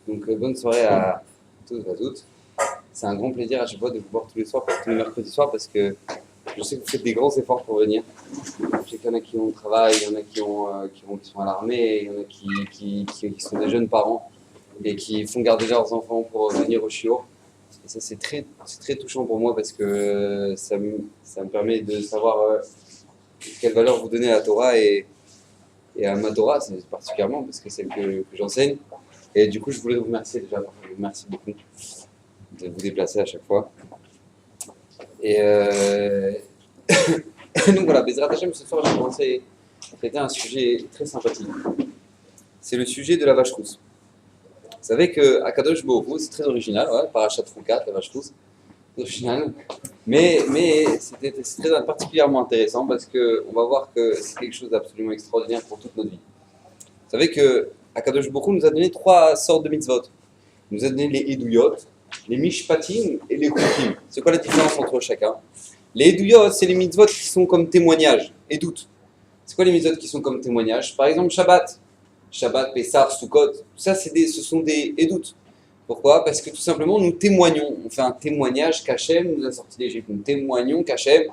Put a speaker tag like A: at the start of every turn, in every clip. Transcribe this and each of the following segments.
A: Donc bonne soirée à tous et à toutes. C'est un grand plaisir à chaque fois de vous voir tous les soirs, tous les mercredis soirs, parce que je sais que vous faites des grands efforts pour venir. Je sais qu'il y en a qui ont le travail, il y en a qui sont à l'armée, il y en a qui sont des jeunes parents et qui font garder leurs enfants pour venir au shiur. Et ça, c'est très touchant pour moi parce que ça me permet de savoir quelle valeur vous donnez à la Torah et à ma Torah, c'est particulièrement parce que c'est celle que j'enseigne. Et du coup, je voulais vous remercier déjà. Merci beaucoup de vous déplacer à chaque fois. Et donc voilà, Bezrat Hashem, ce soir, j'ai commencé à traiter un sujet très sympathique. C'est le sujet de la vache rousse. Vous savez qu'à Kadosh Baruch Hu, c'est très original, ouais, Parashat Troukat, la vache rousse, original. Mais c'est très particulièrement intéressant parce qu'on va voir que c'est quelque chose d'absolument extraordinaire pour toute notre vie. Vous savez qu'à Kadosh Baruch Hu nous a donné 3 sortes de mitzvot. Il nous a donné les Eduyot, les Mishpatim et les Chukim. C'est quoi la différence entre chacun? Les Eduyot, c'est les mitzvot qui sont comme témoignages, et doutes. C'est quoi les mitzvot qui sont comme témoignages? Par exemple, Shabbat, Pessah, Sukkot, tout ça, ce sont des édoutes. Pourquoi? Parce que tout simplement, nous témoignons. On fait un témoignage qu'Hachem nous a sorti d'Égypte. Nous témoignons qu'Hachem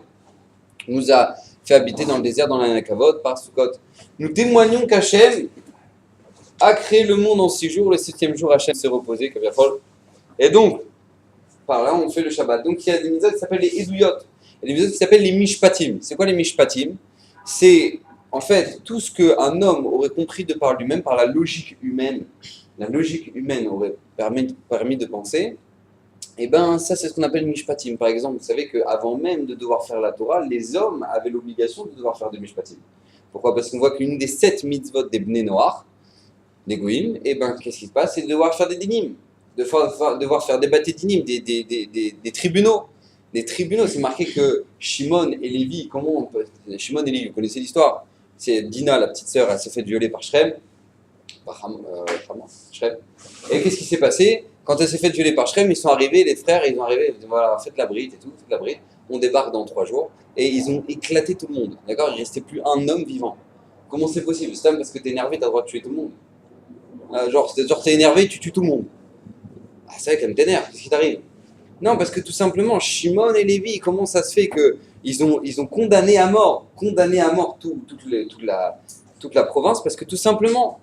A: nous a fait habiter dans le désert, dans la Nakavod, par Sukkot. Nous témoignons qu'Hachem a créé le monde en 6 jours. Le 7e jour, Hachem s'est reposé, et donc, par là, on fait le Shabbat. Donc, il y a des mitzvot qui s'appellent les Eduyot. Il y a des mitzvot qui s'appellent les Mishpatim. C'est quoi les Mishpatim? C'est en fait tout ce qu'un homme aurait compris de par lui-même, par la logique humaine aurait permis de penser. Et ben ça, c'est ce qu'on appelle Mishpatim. Par exemple, vous savez qu'avant même de devoir faire la Torah, les hommes avaient l'obligation de devoir faire des Mishpatim. Pourquoi? Parce qu'on voit qu'une des 7 mitzvot des Bnei Noach, des Goïm, et ben qu'est-ce qui se passe? C'est de devoir faire des dinim, devoir faire des bâtés dinim, des tribunaux. Les tribunaux, c'est marqué que Shimon et Lévi, Shimon et Lévi, vous connaissez l'histoire. C'est Dina, la petite sœur, elle s'est fait violer par Shrem. Shrem. Et qu'est-ce qui s'est passé? Quand elle s'est fait violer par Shrem, ils sont arrivés, les frères, ils ont arrivé, ils ont dit voilà, faites la bride et tout, faites la bride. On débarque dans 3 jours. Et ils ont éclaté tout le monde. D'accord? Il ne restait plus un homme vivant. Comment c'est possible? C'est parce que t'es énervé, t'as le droit de tuer tout le monde. Genre t'es énervé, tu tues tout le monde. Ah, c'est vrai qu'elle t'énerve, qu'est-ce qui t'arrive? Non, parce que tout simplement, Shimon et Lévi, comment ça se fait qu'ils ont condamné à mort toute la province, parce que tout simplement,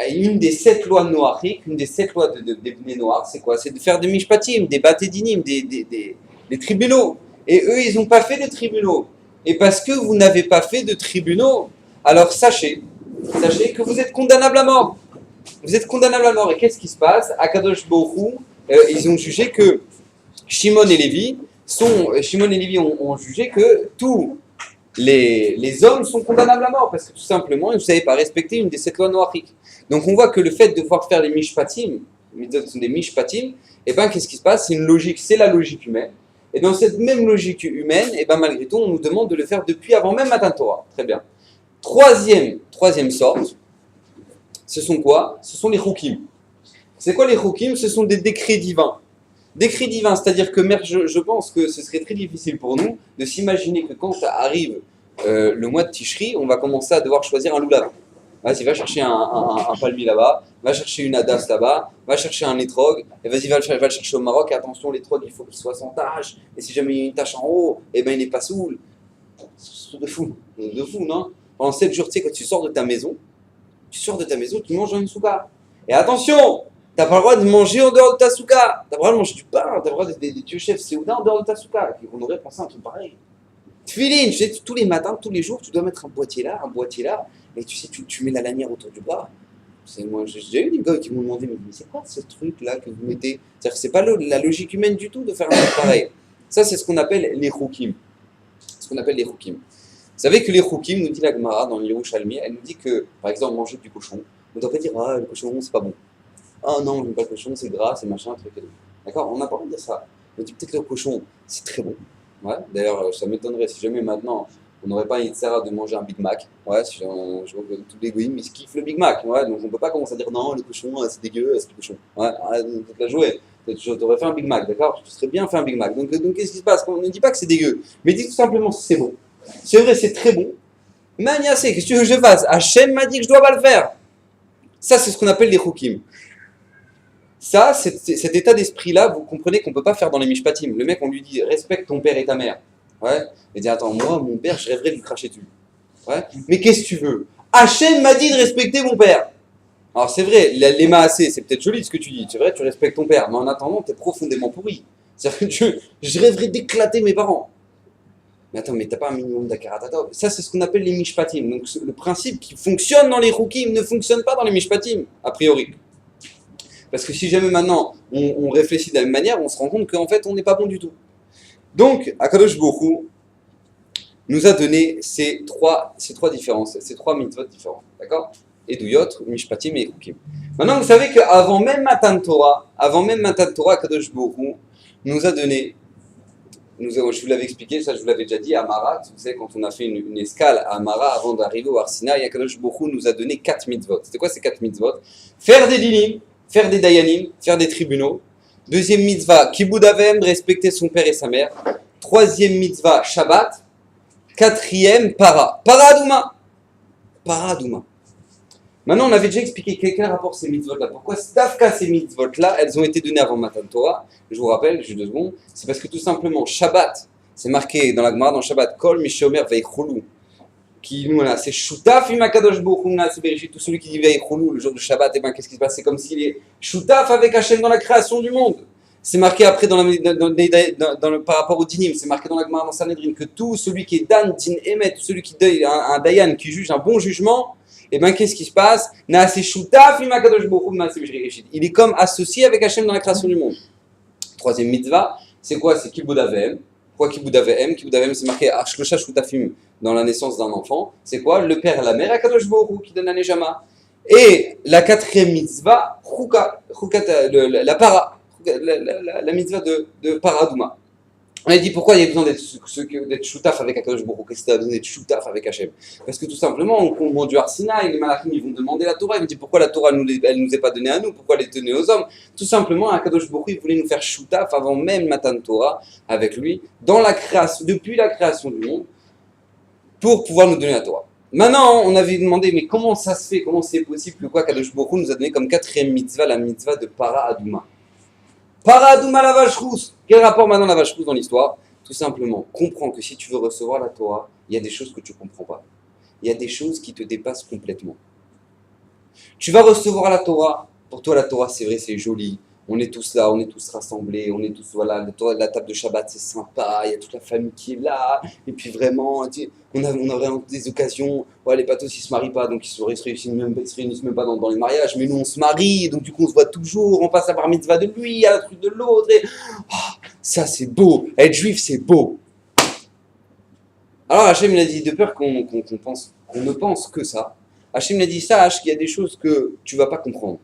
A: une des 7 lois de Noachik, une des 7 lois des Bnei Noach, c'est quoi? C'est de faire des mishpatim, des batédinim, des tribunaux. Et eux, ils n'ont pas fait de tribunaux. Et parce que vous n'avez pas fait de tribunaux, alors sachez que vous êtes condamnable à mort. Vous êtes condamnable à mort. Et qu'est-ce qui se passe? À Kadosh Baruch Hu, ils ont jugé que Shimon et Lévi ont jugé que tous les hommes sont condamnables à mort parce que tout simplement ils ne savaient pas respecter une des 7 lois noachiques. Donc on voit que le fait de devoir faire les mishpatim, les sont des mishpatim, et ben qu'est-ce qui se passe? C'est une logique, c'est la logique humaine. Et dans cette même logique humaine, et ben malgré tout, on nous demande de le faire depuis avant même Matan Torah. Très bien. Troisième sorte, ce sont quoi? Ce sont les chukim. C'est quoi les chukim? Ce sont des décrets divins. Décret divin, c'est-à-dire que je pense que ce serait très difficile pour nous de s'imaginer que quand arrive le mois de Tishri, on va commencer à devoir choisir un loulav. Vas-y, va chercher un palmier là-bas, va chercher une hadas là-bas, va chercher un étrog, et vas-y, va le chercher au Maroc, et attention, l'étrog, il faut qu'il soit sans tache, et si jamais il y a une tache en haut, eh ben il n'est pas saoul. C'est de fou, non? Pendant 7 jours, tu sais, quand tu sors de ta maison, tu manges dans une souka. Et attention! T'as pas le droit de manger en dehors de ta souka. T'as pas le droit de manger du pain. T'as le droit des tuyaux chefs Séouda en dehors de ta souka. On aurait pensé à un truc pareil. Tfilin, tu sais, tous les matins, tous les jours, tu dois mettre un boîtier là. Et tu sais, tu mets la lanière autour du bras. Moi, j'ai déjà eu des gars qui m'ont demandé, mais c'est quoi ce truc là que vous mettez? C'est-à-dire que c'est pas la logique humaine du tout de faire un truc pareil. Ça, c'est ce qu'on appelle les chukim. Vous savez que les chukim, nous dit la Gemara dans l'Yerushalmi, elle nous dit que, par exemple, manger du cochon, on ne doit pas dire ah, le cochon, c'est pas bon. Ah non, j'aime pas le cochon, c'est gras, c'est machin, truc et tout. D'accord? On n'a pas envie de dire ça. On dit peut-être le cochon, c'est très bon. Ouais. D'ailleurs, ça m'étonnerait si jamais maintenant on n'aurait pas une Yitzhara de manger un Big Mac. Ouais, je vois que tous les goïms ils kiffent le Big Mac. Ouais, donc on peut pas commencer à dire non, le cochon, c'est dégueu, c'est le cochon. Ouais, arrête de te la jouer. Tu aurais fait un Big Mac, d'accord? Tu serais bien fait un Big Mac. Donc qu'est-ce qui se passe? On ne dit pas que c'est dégueu, mais dis tout simplement c'est bon. C'est vrai, c'est très bon. Maniassé, qu'est-ce que tu veux que je fasse? Hachem m'a dit que je dois pas le faire. Ça, c'est ce qu'on appelle les chukim. Ça, cet état d'esprit-là, vous comprenez qu'on ne peut pas faire dans les mishpatim. Le mec, on lui dit respecte ton père et ta mère. Ouais. Il dit attends, moi, mon père, je rêverais de lui cracher dessus. Ouais. Mais qu'est-ce que tu veux? Hachem m'a dit de respecter mon père. Alors c'est vrai, les maasés, c'est peut-être joli ce que tu dis. C'est vrai, tu respectes ton père. Mais en attendant, tu es profondément pourri. C'est-à-dire que je rêverais d'éclater mes parents. Mais attends, mais t'as pas un minimum d'akaratatov. Ça, c'est ce qu'on appelle les mishpatim. Donc le principe qui fonctionne dans les chukim ne fonctionne pas dans les mishpatim, a priori. Parce que si jamais maintenant on réfléchit de la même manière, on se rend compte qu'en fait on n'est pas bon du tout. Donc, Akadosh Baruch Hu nous a donné ces trois différences, ces trois mitzvot différents. D'accord? Eduyot, Mishpatim et Chukim. Maintenant, vous savez qu'avant même Matan Torah, Akadosh Baruch Hu nous a donné, je vous l'avais expliqué, ça je vous l'avais déjà dit, à Amara, vous savez, quand on a fait une escale à Amara avant d'arriver au Har Sinaï, Akadosh Baruch Hu nous a donné 4 mitzvot. C'était quoi ces 4 mitzvot? Faire des dinim, faire des dayanim, faire des tribunaux. Deuxième mitzvah, kibud avem, respecter son père et sa mère. Troisième mitzvah, Shabbat. Quatrième, Paradouma. Maintenant, on avait déjà expliqué quel rapport ces mitzvot-là. Pourquoi Stavka ces mitzvot-là, elles ont été données avant Matan Torah. Je vous rappelle, juste 2 secondes. C'est parce que tout simplement, Shabbat, c'est marqué dans la Gemara, dans Shabbat, Kol Mishomer Veicholu. Qui nous là, c'est Shutaf Imakadosh Bochum là, c'est Bereshit. Tout celui qui dit Veicholu le jour de Shabbat, et ben qu'est-ce qui se passe? C'est comme s'il est Shutaf avec Hachem dans la création du monde. C'est marqué après par rapport au dinim, c'est marqué dans la Gemara dans Sanhedrin que tout celui qui est Dan, Din Emet, tout celui qui est un Dayan, qui juge un bon jugement, et ben qu'est-ce qui se passe? Il est comme associé avec Hachem dans la création du monde. Troisième mitzvah, c'est quoi? C'est Kibud Avem. Pourquoi Kibud Avem? Kibud Avem, c'est marqué Shlosha Shutafim dans la naissance d'un enfant. C'est quoi? Le père et la mère, Akadosh Baruch Hu, qui donne la Nejama. Et la quatrième mitzvah, la para. La mitzvah de Paradouma. On a dit pourquoi il y a besoin d'être shoutaf avec Akadosh Baruch Hu, qu'est-ce que tu as besoin d'être shoutaf avec Hachem? Parce que tout simplement, au moment du Har Sinaï, les malachim ils vont demander la Torah, ils vont dire pourquoi la Torah elle nous est pas donnée à nous, pourquoi elle est donnée aux hommes? Tout simplement, Akadosh Baruch Hu il voulait nous faire shoutaf avant même Matan Torah avec lui, dans la création, depuis la création du monde, pour pouvoir nous donner la Torah. Maintenant, on avait demandé, mais comment ça se fait, comment c'est possible que quoi Akadosh Baruch Hu nous a donné comme quatrième mitzvah, la mitzvah de Paradouma. Paradouma la vache rousse. Quel rapport maintenant la vache rousse dans l'histoire? Tout simplement, comprends que si tu veux recevoir la Torah, il y a des choses que tu ne comprends pas. Il y a des choses qui te dépassent complètement. Tu vas recevoir la Torah. Pour toi, la Torah, c'est vrai, c'est joli. On est tous là, on est tous rassemblés, on est tous, voilà, la table de Shabbat, c'est sympa, il y a toute la famille qui est là, et puis vraiment, on a vraiment des occasions, ouais, les patos, ils se marient pas, donc ils se réunissent même pas dans les mariages, mais nous, on se marie, donc du coup, on se voit toujours, on passe à bar mitzvah de lui, à la truc de l'autre, et ça, c'est beau, être juif, c'est beau. Alors, Hachem, il a dit, de peur qu'on ne pense que ça, Hachem, il a dit, sache qu'il y a des choses que tu vas pas comprendre.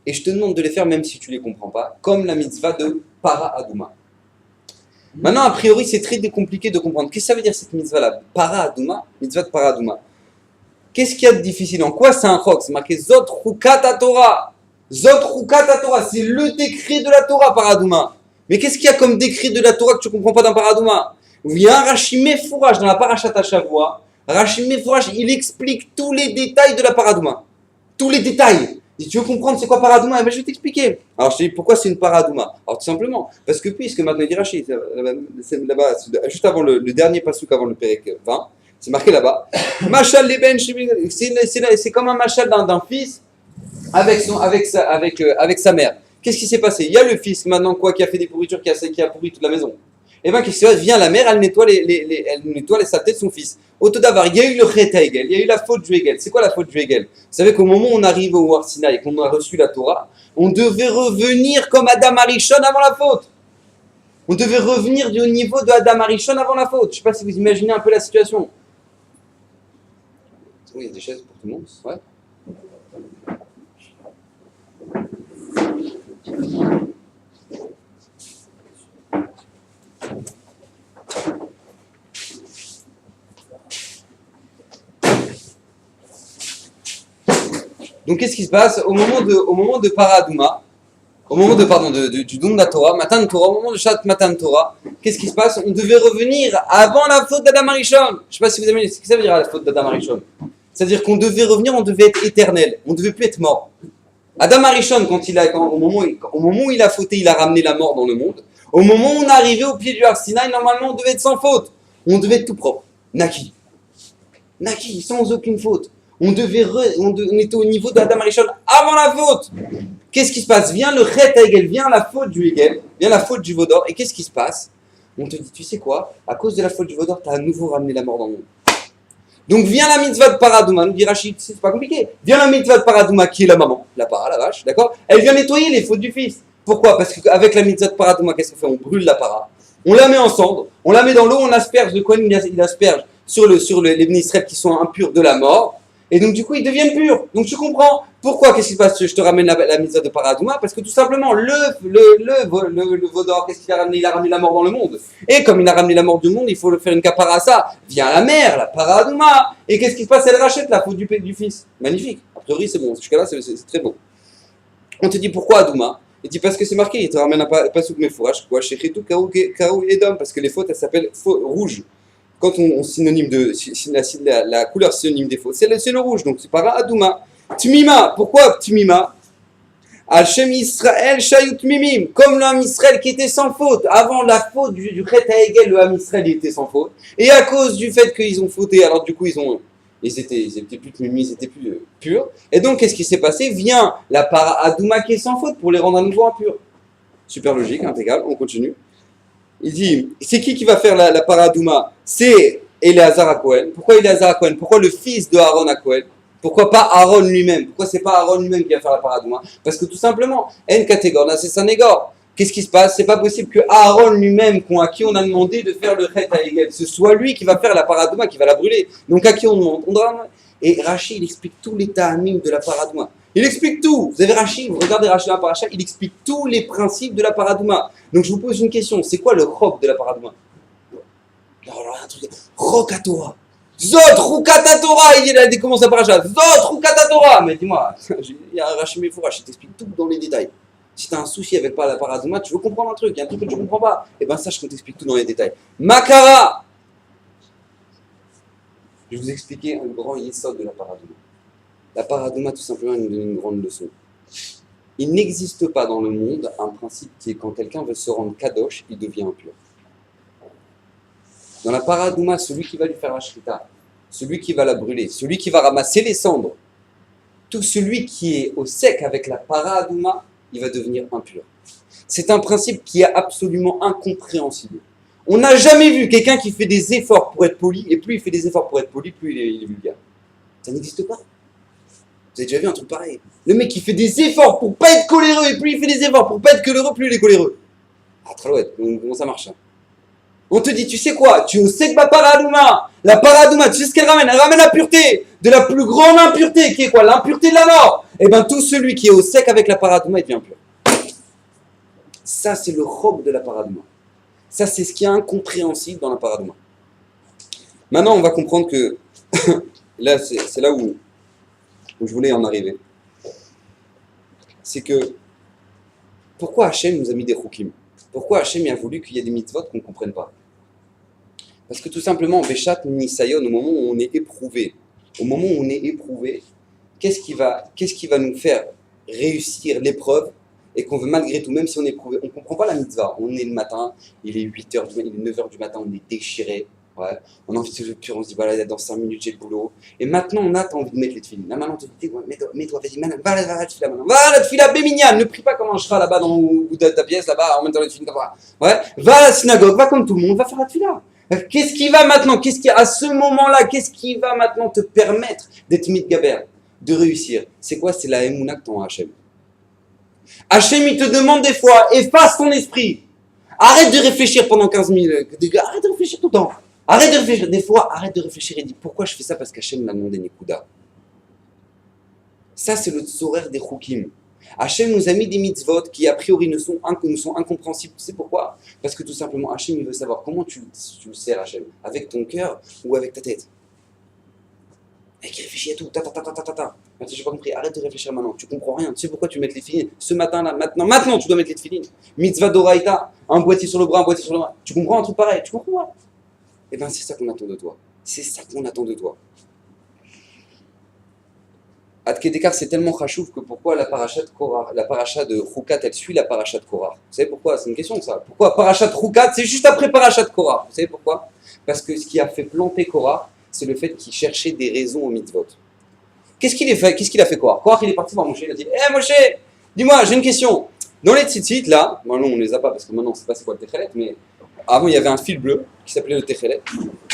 A: Et je te demande de les faire même si tu ne les comprends pas, comme la mitzvah de Para-Adouma. Maintenant, a priori, c'est très compliqué de comprendre. Qu'est-ce que ça veut dire cette mitzvah-là? Para-Adouma, mitzvah de Para-Adouma. Qu'est-ce qu'il y a de difficile? En quoi c'est un chok? C'est marqué Zot Chukat Torah. Zot Chukat Torah, c'est le décret de la Torah, Para-Adouma. Mais qu'est-ce qu'il y a comme décret de la Torah que tu ne comprends pas dans Para-Adouma? Il y a un Rashi Mefouraj dans la Parashat HaShavua. Rashi Mefouraj, il explique tous les détails de la Para-Adouma. Tous les détails. Si tu veux comprendre c'est quoi Paradouma, eh ben je vais t'expliquer. Alors je te dis pourquoi c'est une Paradouma. Alors tout simplement, parce que puisque maintenant il dit Rachid, c'est là-bas, juste avant le dernier passouk avant le Pérek 20, c'est marqué là-bas. Machal Leben, c'est comme un machal d'un fils avec sa mère. Qu'est-ce qui s'est passé? Il y a le fils maintenant quoi qui a fait des pourritures, qui a pourri toute la maison. Et bien, qu'est-ce qui se passe? Vient la mère, elle nettoie les saletés de son fils. Au tout d'abord, il y a eu le Chet Hegel, il y a eu la faute du Hegel. C'est quoi la faute du Hegel? Vous savez qu'au moment où on arrive au Har Sinaï et qu'on a reçu la Torah, on devait revenir comme Adam Arishon avant la faute. On devait revenir du niveau de Adam Arishon avant la faute. Je ne sais pas si vous imaginez un peu la situation. Il y a des chaises pour tout le monde. Ouais. Donc qu'est-ce qui se passe au moment de Paradouma, au moment du don de la Torah, Matan Torah, au moment de Shat Matan Torah, qu'est-ce qui se passe? On devait revenir avant la faute d'Adam Arishon. Je ne sais pas si vous avez ce que ça veut dire la faute d'Adam Arishon. C'est-à-dire qu'on devait revenir, on devait être éternel, on ne devait plus être mort. Adam Arishon, au moment où il a fauté, il a ramené la mort dans le monde. Au moment où on est arrivé au pied du Har Sinaï, normalement, on devait être sans faute. On devait être tout propre. Naki. Naki, sans aucune faute. On était au niveau d'Adam Arishon avant la faute. Qu'est-ce qui se passe? Vient le Chet Hegel, vient la faute du Hegel, vient la faute du Vaudor. Et qu'est-ce qui se passe? On te dit, tu sais quoi? À cause de la faute du Vaudor, tu as à nouveau ramené la mort dans le monde. Donc vient la mitzvah de Paradouma, nous dit Rachid, c'est pas compliqué. Vient la mitzvah de Paradouma qui est la maman, la para, la vache, d'accord? Elle vient nettoyer les fautes du fils. Pourquoi? Parce qu'avec la mitzvah de Paradouma, qu'est-ce qu'on fait? On brûle la para, on la met en cendre, on la met dans l'eau, on asperge de quoi il asperge sur les Bnei Israël qui sont impurs de la mort, et donc du coup ils deviennent purs. Donc tu comprends pourquoi, qu'est-ce qui se passe? Je te ramène la mitzvah de Paradouma, parce que tout simplement le Vaudor, qu'est-ce qu'il a ramené? Il a ramené la mort dans le monde. Et comme il a ramené la mort du monde, il faut le faire une capara à ça. Vient la mère, la Paradouma, et qu'est-ce qui se passe? Elle rachète la faute du fils. Magnifique. A priori c'est bon, jusqu'à là c'est très bon. On te dit pourquoi Adouma? Il dit parce que c'est marqué, il te ramène un pasouk mefourash, quoi, shechitu kaou edom, parce que les fautes elles s'appellent rouges. Quand on synonyme la couleur synonyme des fautes, c'est le rouge, donc c'est para Adouma. Tmima, pourquoi Tmima? Al-Shem Israël Shayut Mimim, comme l'homme Israël qui était sans faute. Avant la faute du Chet Hegel, le homme Israël il était sans faute. Et à cause du fait qu'ils ont fauté, alors du coup ils étaient plus Mimim, ils étaient plus purs. Et donc qu'est-ce qui s'est passé? Vient la para Adouma qui est sans faute pour les rendre à nouveau impurs. Super logique, impeccable, on continue. Il dit, c'est qui va faire la para Adouma? C'est Eleazar à Cohen. Pourquoi Eleazar à Cohen? Pourquoi le fils de Aaron à Cohen? Pourquoi pas Aaron lui-même? Pourquoi c'est pas Aaron lui-même qui va faire la paradouma? Parce que tout simplement, en catégorie, c'est Sanégor. Qu'est-ce qui se passe? C'est pas possible que Aaron lui-même, à qui on a demandé de faire le Chet Hegel, ce soit lui qui va faire la paradouma, qui va la brûler. Donc à qui on demande? Et Rachid, il explique tout l'état anime de la paradouma. Il explique tout. Vous avez Rachid, vous regardez Rachid la paracha, il explique tous les principes de la paradouma. Donc je vous pose une question, c'est quoi le chok de la paradouma? Alors un truc, chok à Torah. Zot, Rukata Torah, il commence à paracha. Zot, Rukata Torah. Mais dis-moi, il y a un Rachid Mefourash, il t'explique tout dans les détails. Si tu as un souci avec la paradouma, tu veux comprendre un truc, il y a un truc que tu ne comprends pas, et bien sache qu'on t'explique tout dans les détails. Makara. Je vais vous expliquer un grand yesod de la paradouma. La paradouma, tout simplement, elle nous donne une grande leçon. Il n'existe pas dans le monde un principe qui est quand quelqu'un veut se rendre kadosh, il devient impur. Dans la paradouma, celui qui va lui faire la shrita, celui qui va la brûler, celui qui va ramasser les cendres, tout celui qui est au sec avec la paradouma, il va devenir impur. C'est un principe qui est absolument incompréhensible. On n'a jamais vu quelqu'un qui fait des efforts pour être poli, et plus il fait des efforts pour être poli, plus il est vulgaire. Ça n'existe pas. Vous avez déjà vu un truc pareil? Le mec qui fait des efforts pour pas être coléreux, et plus il fait des efforts pour pas être coléreux, plus il est coléreux. Ah, tralouette, comment ça marche ça? On te dit, tu sais quoi? Tu es au Sekba Paradouma. La Paradouma, tu sais ce qu'elle ramène? Elle ramène la pureté. De la plus grande impureté, qui est quoi? L'impureté de la mort. Et bien, tout celui qui est au sec avec la Paradouma, il devient pur. Ça, c'est le robe de la Paradouma. Ça, c'est ce qui est incompréhensible dans la Paradouma. Maintenant, on va comprendre que... là, c'est là où je voulais en arriver. C'est que... Pourquoi Hachem nous a mis des Choukim? Pourquoi Hachem a voulu qu'il y ait des mitzvot qu'on ne comprenne pas? Parce que tout simplement, Béchat Nisayon, au moment où on est éprouvé, qu'est-ce qui va nous faire réussir l'épreuve et qu'on veut malgré tout, même si on est éprouvé, on ne comprend pas la mitzvah. On est le matin, il est 8h, il est 9h du matin, on est déchiré. Ouais. On a envie de se faire, on se dit, voilà, dans 5 minutes, j'ai le boulot. Et maintenant, on a envie de mettre les tefilines. Là, maintenant, on te dit, mets-toi, vas-y, va la tefila maintenant. Va la tefila béminiane. Ne prie pas comme un cheval là-bas dans le bout de ta pièce, là-bas, en même temps, la tefila comme ça. Ouais. Va à la synagogue, va comme tout le monde, va faire la tefila. Qu'est-ce qui va maintenant, à ce moment-là, qu'est-ce qui va maintenant te permettre d'être mitgaber, de réussir? C'est quoi? C'est la émouna que t'en as Hachem. Hachem, il te demande des fois, efface ton esprit. Arrête de réfléchir pendant 15 000. Arrête de réfléchir tout le temps. Arrête de réfléchir. Des fois, arrête de réfléchir et dis pourquoi je fais ça? Parce qu'Hachem m'a demandé Nekuda. Ça, c'est le tzorer des Choukim. Hachem nous a mis des mitzvot qui, a priori, nous sont incompréhensibles. Tu sais pourquoi? Parce que tout simplement, Hachem, il veut savoir comment tu le sers, Hachem. Avec ton cœur ou avec ta tête? Mec, il réfléchit à tout. Maintenant, j'ai pas compris. Arrête de réfléchir maintenant. Tu comprends rien. Tu sais pourquoi tu mets les filines? Ce matin-là, maintenant, tu dois mettre les filines. Mitzvah d'Oraïta, un boîtier sur le bras, un boîtier sur le bras. Tu comprends un truc pareil? Tu comprends pas? Eh bien, c'est ça qu'on attend de toi. C'est ça qu'on attend de toi. Ad Kedekar, c'est tellement chachouf que pourquoi la paracha de Korah, la paracha de Chukat, elle suit la paracha de Korah. Vous savez pourquoi? C'est une question ça. Pourquoi paracha de Chukat, c'est juste après paracha de Korah? Vous savez pourquoi? Parce que ce qui a fait planter Korah, c'est le fait qu'il cherchait des raisons au mitzvot. Qu'est-ce qu'il a fait Korah? Korah, il est parti voir Moshe, il a dit hé Moshe, dis-moi, j'ai une question. Dans les tzitzit, là, bon, non, on ne les a pas parce que maintenant, on ne sait pas c'est quoi le Techelet, mais avant, il y avait un fil bleu qui s'appelait le Techelet.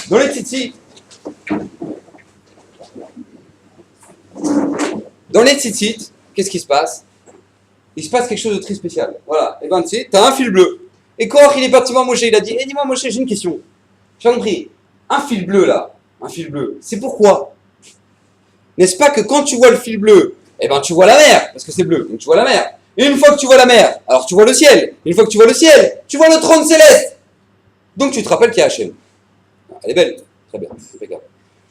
A: Dans les tzitzit, qu'est-ce qui se passe? Il se passe quelque chose de très spécial. Voilà, et ben tu sais, t'as un fil bleu. Et Korah, il est parti voir Moshe, il a dit hé, dis-moi, Moshe, j'ai une question. J'ai compris. Un fil bleu, là, un fil bleu, c'est pourquoi? N'est-ce pas que quand tu vois le fil bleu, eh ben tu vois la mer, parce que c'est bleu, donc tu vois la mer. Et une fois que tu vois la mer, alors tu vois le ciel. Et une fois que tu vois le ciel, tu vois le trône céleste. Donc tu te rappelles qu'il y a Hachem. Elle est belle, très bien, impeccable.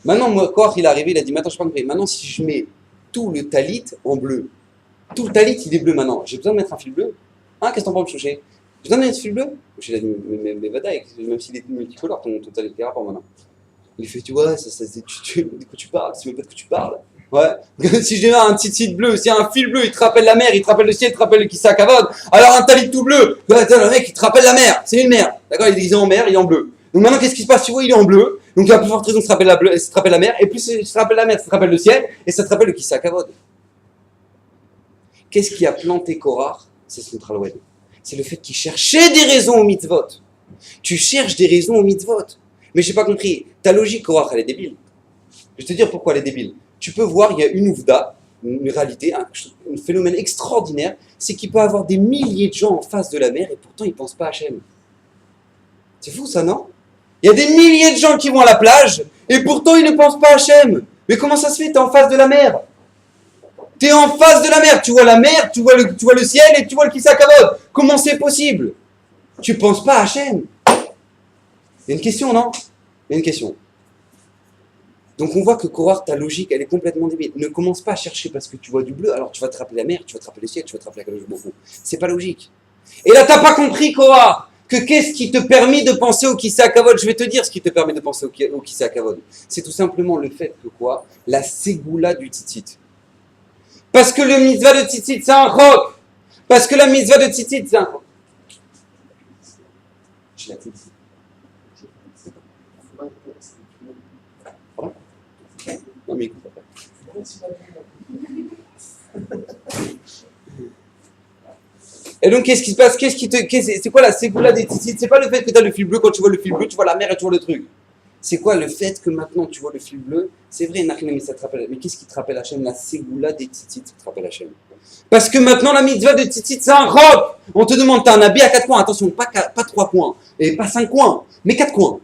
A: Maintenant, moi, Korah, il est arrivé, il a dit, maintenant je pas compris. Maintenant, si je mets tout le talit en bleu, tout le talit, il est bleu maintenant. J'ai besoin de mettre un fil bleu. Hein, qu'est-ce que t'en penses, Chouché? J'ai besoin de mettre un fil bleu? J'ai dit, mais vadaï, même s'il est multicolore, ton talit, quel rapport maintenant? Il fait, tu vois, de quoi tu parles, c'est même pas de quoi tu parles. Ouais. Si j'ai un tzitzit bleu, si un fil bleu, il te rappelle la mer, il te rappelle le ciel, il te rappelle le Kissa Kavod, alors un talit tout bleu, le mec, il te rappelle la mer, c'est une mer. D'accord, il est en mer, il est en bleu. Donc maintenant, qu'est-ce qui se passe? Tu vois, il est en bleu, donc il y a plus forte raison de se rappeler la mer, et plus ça te rappelle la mer, ça te rappelle le ciel, et ça te rappelle le Kissa Kavod. Qu'est-ce qui a planté Korah? C'est son tralwed. C'est le fait qu'il cherchait des raisons au mitzvot. Tu cherches des raisons au mitzvot. Mais j'ai pas compris. Ta logique, Korah, elle est débile. Je vais te dire pourquoi elle est débile. Tu peux voir, il y a une ouvda, une réalité, un phénomène extraordinaire, c'est qu'il peut y avoir des milliers de gens en face de la mer et pourtant ils ne pensent pas à Hachem. C'est fou ça, non? Il y a des milliers de gens qui vont à la plage et pourtant ils ne pensent pas à Hachem. Mais comment ça se fait? Tu es en face de la mer. Tu es en face de la mer. Tu vois la mer, tu vois le ciel et tu vois le Kissa Kavod. Comment c'est possible? Tu ne penses pas à Hachem. Il y a une question, non? Il y a une question. Donc on voit que Korah, ta logique, elle est complètement débile. Ne commence pas à chercher parce que tu vois du bleu, alors tu vas te rappeler la mer, tu vas te rappeler le ciel, tu vas te rappeler la Kadosh Baruch Hu. C'est pas logique. Et là, t'as pas compris, Korah, que qu'est-ce qui te permet de penser au Kissa Kavod? Je vais te dire ce qui te permet de penser au Kissa Kavod. C'est tout simplement le fait que quoi? La ségoula du tzitzit. Parce que le mitzvah de tzitzit, c'est un roc. Parce que la mitzvah de tzitzit, c'est un roc. Je l'ai dit. Non, mais écoute pas. Et donc, qu'est-ce qui se passe? C'est quoi la ségoula des tzitzit? C'est pas le fait que tu as le fil bleu, quand tu vois le fil bleu, tu vois la mer et tu vois le truc. C'est quoi le fait que maintenant tu vois le fil bleu? C'est vrai, mais ça te rappelle. Mais qu'est-ce qui te rappelle Hachem? La ségoula des tzitzit te rappelle Hachem. Parce que maintenant, la mitzvah de tzitzit, c'est un roc. On te demande, t'as un habit à 4 coins. Attention, pas 3 coins. Et pas 5 coins, mais 4 coins.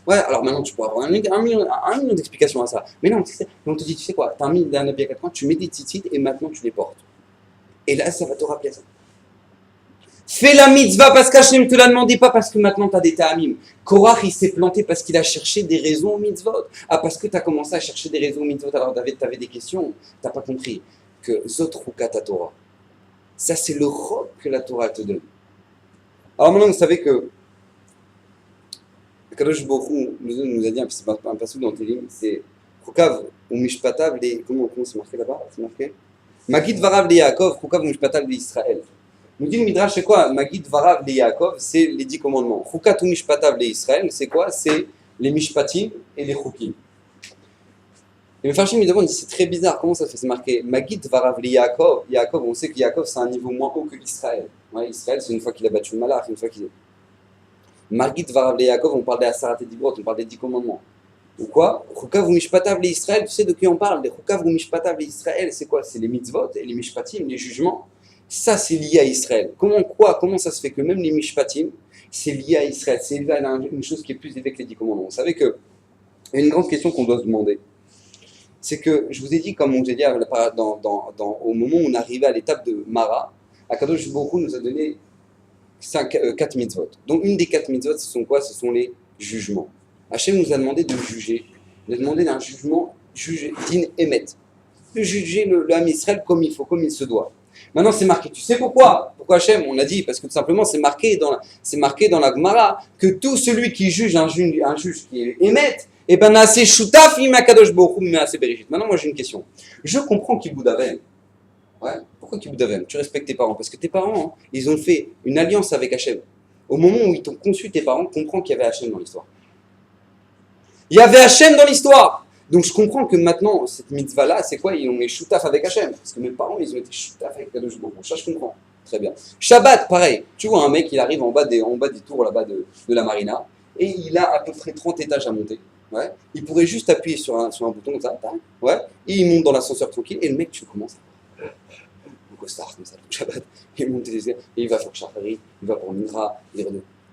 A: Ouais, alors maintenant tu pourras avoir un million d'explications à ça. Mais non, on te dit, tu sais quoi, t'as un habit à 4 coins, tu mets des tzitzit et maintenant tu les portes. Et là, ça va te rappeler ça. Fais la mitzvah parce qu'Hachem ne te l'a demandé, pas parce que maintenant tu as des ta'amim. Korah, il s'est planté parce qu'il a cherché des raisons au mitzvot. Ah, parce que tu as commencé à chercher des raisons au mitzvot, alors tu avais des questions, tu n'as pas compris que Zot Rukat Torah, ça c'est le roc que la Torah te donne. Alors maintenant, vous savez que Kadosh Baruch Hu nous a dit, c'est un passage dans Télim, c'est Chukav ou Mishpatav, comment c'est marqué là-bas? C'est marqué Magid Varav le Yaakov, Chukav ou Mishpatav le Israël. Nous dit le Midrash, c'est quoi? Magid Varav le Yaakov, c'est les 10 commandements. Chukat ou Mishpatav le Israël, c'est quoi? C'est les Mishpatim et les Chukim. Et le Farshim, il demande, c'est très bizarre, comment ça se fait? C'est marqué Magid Varav le Yaakov. Yaakov, on sait que Yaakov, c'est un niveau moins haut que Israël. Ouais, Israël, c'est une fois qu'il a battu le Malach, une fois qu'il est. Margit Varav le Yaakov, on parle des Asarat et Dibrot, on parle des 10 commandements. Ou quoi? Chukav ou Mishpatav le Israël, tu sais de qui on parle? Les Chukav ou Mishpatav le Israël, c'est quoi? C'est les mitzvot et les Mishpatim, les jugements. Ça, c'est lié à Israël. Comment ça se fait que même les Mishpatim, c'est lié à Israël? C'est lié à une chose qui est plus élevée que les 10 commandements. Vous savez que, il y a une grande question qu'on doit se demander. C'est que, je vous ai dit, comme on vous a dit au moment où on arrivait à l'étape de Mara, Akadosh Baruch Hu nous a donné 4 mitzvot. Donc une des 4 mitzvot, ce sont quoi? Ce sont les jugements. Hachem nous a demandé de juger. Il a demandé d'un jugement, din emet. De juger le Ham Israël comme il faut, comme il se doit. Maintenant c'est marqué. Tu sais pourquoi? Pourquoi Hachem? On a dit, parce que tout simplement c'est marqué dans la Gemara que tout celui qui juge un juge qui est émet, Et ben, assez shutaf, imakadosh bochum, mais assez berishit. Maintenant, moi, j'ai une question. Je comprends qu'il boudaven. Ouais. Pourquoi qu'il boudaven? Tu respectes tes parents. Parce que tes parents, hein, ils ont fait une alliance avec Hachem. Au moment où ils t'ont conçu, tes parents, comprends qu'il y avait Hachem dans l'histoire. Il y avait Hachem dans l'histoire. Donc je comprends que maintenant, cette mitzvah-là, c'est quoi? Ils ont été shoutaf avec Hachem. Parce que mes parents, ils ont été shoutaf avec Kadosh Baruch Hu. Ça, je comprends. Très bien. Shabbat, pareil. Tu vois, un mec, il arrive en bas des tours là-bas de la marina. Et il a à peu près 30 étages à monter. Ouais. Il pourrait juste appuyer sur un bouton comme ça. Ouais. Et il monte dans l'ascenseur tranquille. Et le mec, tu commences. Un costard comme ça, le Shabbat. Il monte les et il va faire Shachari. Il va pour Minra.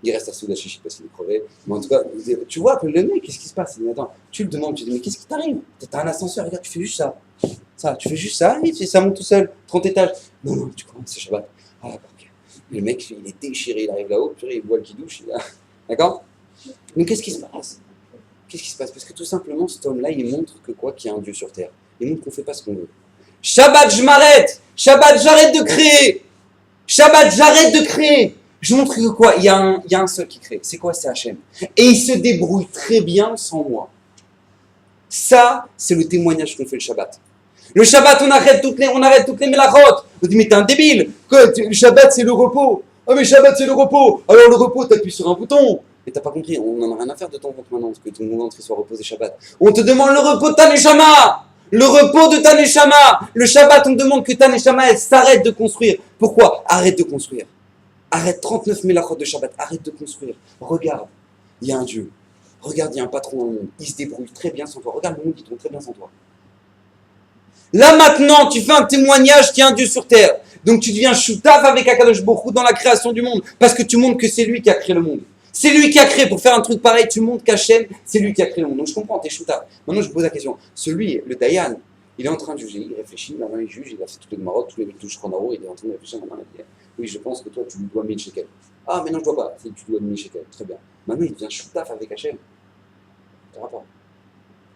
A: Il reste à Souda Chichi parce qu'il est crevé. Mais en tout cas, tu vois que le mec, qu'est-ce qui se passe? Il dit, attends, tu le demandes, tu dis, mais qu'est-ce qui t'arrive? T'as un ascenseur, regarde, tu fais juste ça. Tu fais juste ça, et ça monte tout seul, 30 étages. Non, tu commences, c'est Shabbat. Ah, d'accord, ok. Le mec, il est déchiré, il arrive là-haut, il voit le qui-douche, d'accord? Donc qu'est-ce qui se passe? Qu'est-ce qui se passe? Parce que tout simplement, cet homme-là, il montre que quoi? Qu'il y a un Dieu sur terre. Il montre qu'on ne fait pas ce qu'on veut. Shabbat, je m'arrête! Shabbat, j'arrête de créer! Shabbat, j'arrête de créer! Je montre que quoi? Il y a un seul qui crée. C'est quoi? C'est Hachem. Et il se débrouille très bien sans moi. Ça, c'est le témoignage qu'on fait le Shabbat. Le Shabbat, on arrête toutes les mélachot. On dit, mais t'es un débile. Le Shabbat, c'est le repos. Ah, mais Shabbat, c'est le repos. Alors, le repos, t'appuies sur un bouton. Mais t'as pas compris, on n'en a rien à faire de ton compte maintenant, parce que tout le monde entre soit reposé Shabbat. On te demande le repos de ta neshama. Le repos de ta neshama. Le Shabbat, on te demande que ta neshama, elle s'arrête de construire. Pourquoi? Arrête de construire. Arrête 39 mélachot de Shabbat, arrête de construire. Regarde, il y a un Dieu. Regarde, il y a un patron dans le monde. Il se débrouille très bien sans toi. Regarde, le monde, il tourne très bien sans toi. Là maintenant, tu fais un témoignage qu'il y a un Dieu sur terre. Donc tu deviens shutaf avec Akadosh Baruch Hu dans la création du monde. Parce que tu montres que c'est lui qui a créé le monde. C'est lui qui a créé. Pour faire un truc pareil, tu montres qu'Hachem, c'est lui qui a créé le monde. Donc je comprends, t'es shutaf. Maintenant, je vous pose la question. Celui, le Dayan, il est en train de juger, il réfléchit, maintenant il juge, il a fait toutes les marottes, tous les touches chrono, il est en train de réfléchir, maintenant il dit, oui, je pense que toi, tu lui dois 1000 shekels. Ah, mais non, je dois pas, si tu lui dois 1000 shekels, très bien. Maintenant, il devient shutaf avec Hachem. T'auras pas.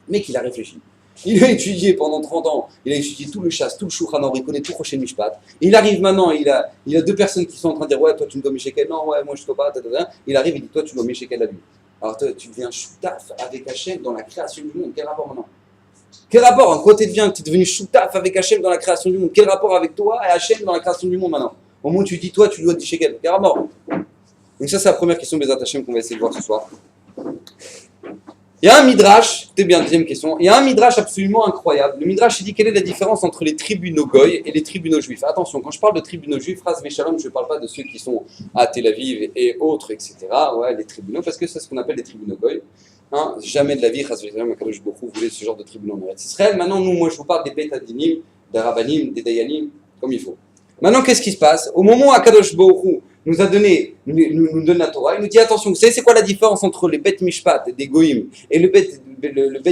A: Le mec, il a réfléchi. Il a étudié pendant 30 ans, il a étudié tout le chasse, tout le Shulchan Aruch, il connaît tout Rocher Mishpat. Il arrive maintenant, il a deux personnes qui sont en train de dire, ouais, toi, tu me dois 1000 shekels, non, ouais, moi, je ne dois pas, Il arrive, il dit, toi, tu dois 1000 shekels à lui. Alors, toi, tu deviens shutaf avec Hachem dans la création du monde. Quel rapport maintenant? Quel rapport? Quand tu es devenu shutaf avec Hachem dans la création du monde, quel rapport avec toi et Hachem dans la création du monde maintenant? Au moment où tu dis toi, tu dois 10 shekels. Quel rapport? Donc ça, c'est la première question Bezat Hachem qu'on va essayer de voir ce soir. Il y a un midrash, écoutez bien, deuxième question, il y a un midrash absolument incroyable. Le midrash, il dit quelle est la différence entre les tribunaux goy et les tribunaux juifs. Attention, quand je parle de tribunaux juifs, phrase Veshalom, je ne parle pas de ceux qui sont à Tel Aviv et autres, etc. Ouais, les tribunaux, parce que c'est ce qu'on appelle les tribunaux goy. Hein, jamais de la vie, Akadosh Baruch Hu voulait ce genre de tribunaux en Eretz Israël. Maintenant, moi, je vous parle des Beit Hadinim, des Rabbanim, des Dayanim, comme il faut. Maintenant, qu'est-ce qui se passe? Au moment où Akadosh Baruch Hu nous donne la Torah, il nous dit attention, vous savez c'est quoi la différence entre les Beit Mishpat des Goïm et le Beit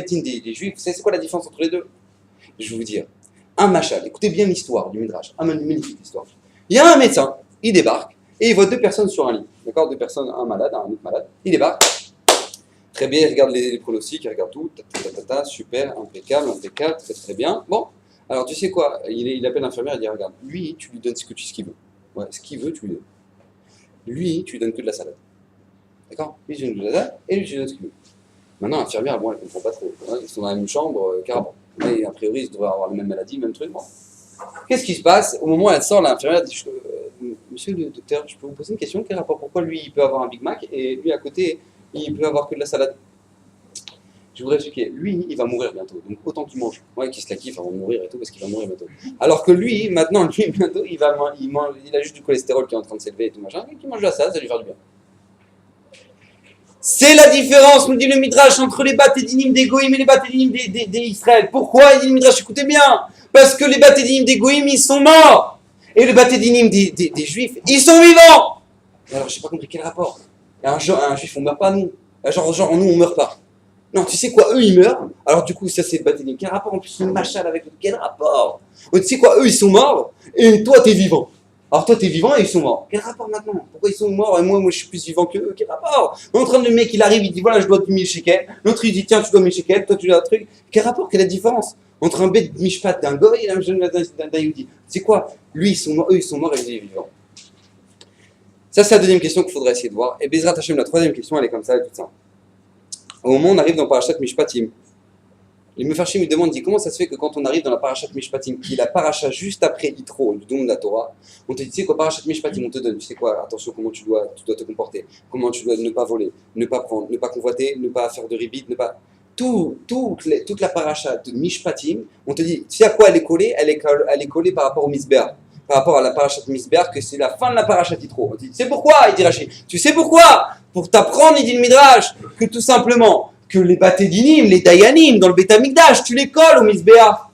A: Din des Juifs? Vous savez c'est quoi la différence entre les deux? Je vais vous dire. Un machal, écoutez bien l'histoire du Midrash, une magnifique histoire. Il y a un médecin, il débarque et il voit deux personnes sur un lit. D'accord? Deux personnes, un malade, un autre malade. Il débarque. Très bien, il regarde les pronostics, il regarde tout, super, impeccable, très très bien. Bon, alors tu sais quoi, il appelle l'infirmière et il dit regarde, lui, tu lui donnes ce qu'il veut. Ouais, ce qu'il veut, tu lui donnes. Lui, tu lui donnes que de la salade. D'accord? Lui, tu lui donnes de la salade et lui, tu lui donnes ce qu'il veut. Maintenant, l'infirmière, bon, elle ne comprend pas trop. Hein, ils sont dans la même chambre, carrément. Mais a priori, ils devraient avoir la même maladie, même truc. Bon. Qu'est-ce qui se passe? Au moment où elle sort, l'infirmière dit monsieur le docteur, je peux vous poser une question? Quel rapport? Pourquoi lui, il peut avoir un Big Mac et lui, à côté, il peut avoir que de la salade? Je voudrais expliquer. Lui, il va mourir bientôt. Donc autant qu'il mange. Ouais, qu'il se la kiffe avant de mourir et tout, parce qu'il va mourir bientôt. Alors que lui, maintenant, bientôt, il a juste du cholestérol qui est en train de s'élever et tout machin. Et qu'il mange de la salade, ça va lui faire du bien. C'est la différence, nous dit le Midrash, entre les Batédinim des Goïm et les Batédinim des Israël. Pourquoi? Il dit le Midrash, écoutez bien. Parce que les Batédinim des Goïm, ils sont morts. Et les Batédinim des Juifs, ils sont vivants. Alors, j'ai pas compris quel rapport. Un Juif, on meurt pas, nous. Genre, nous, on meurt pas. Non, tu sais quoi, eux ils meurent, alors du coup ça c'est le Batédinim. Quel rapport en plus une machal avec quel rapport? Tu sais quoi, eux ils sont morts et toi t'es vivant. Alors toi t'es vivant et ils sont morts. Quel rapport maintenant? Pourquoi ils sont morts et moi je suis plus vivant qu'eux? Quel rapport? En train de le mec il arrive, il dit voilà je dois 1000 shekels. L'autre il dit tiens tu dois 1000 shekels, toi tu dois un truc. Quel rapport? Quelle est la différence entre un bête mishpat d'un goy et un jeune d'un Yehudi? C'est quoi? Lui ils sont morts, eux ils sont morts et lui il est vivant. Ça c'est la deuxième question qu'il faudrait essayer de voir. Et Bezrat Hashem, la troisième question elle est comme ça, elle est toute simple. Au moment où on arrive dans Parashat Mishpatim, les Mefarshim me demandent, dit comment ça se fait que quand on arrive dans la Parashat Mishpatim, qui est la paracha juste après Yitro, du don de la Torah, on te dit, tu sais quoi, Parashat Mishpatim, on te donne, tu sais quoi, attention comment tu dois te comporter, comment tu dois ne pas voler, ne pas prendre, ne pas convoiter, ne pas faire de ribit, ne pas... toute la paracha de Mishpatim, on te dit, tu sais à quoi elle est collée? Elle est collée par rapport au Misbéar, par rapport à la parachat Misbéar, que c'est la fin de la parachat Yitro. On te dit, tu sais pourquoi? Il dit Rachid, tu sais pourquoi? Pour t'apprendre, il dit le Midrash, que tout simplement, que les Batédinim, les Dayanim, dans le Beth Amikdash, tu les colles au Misbéar.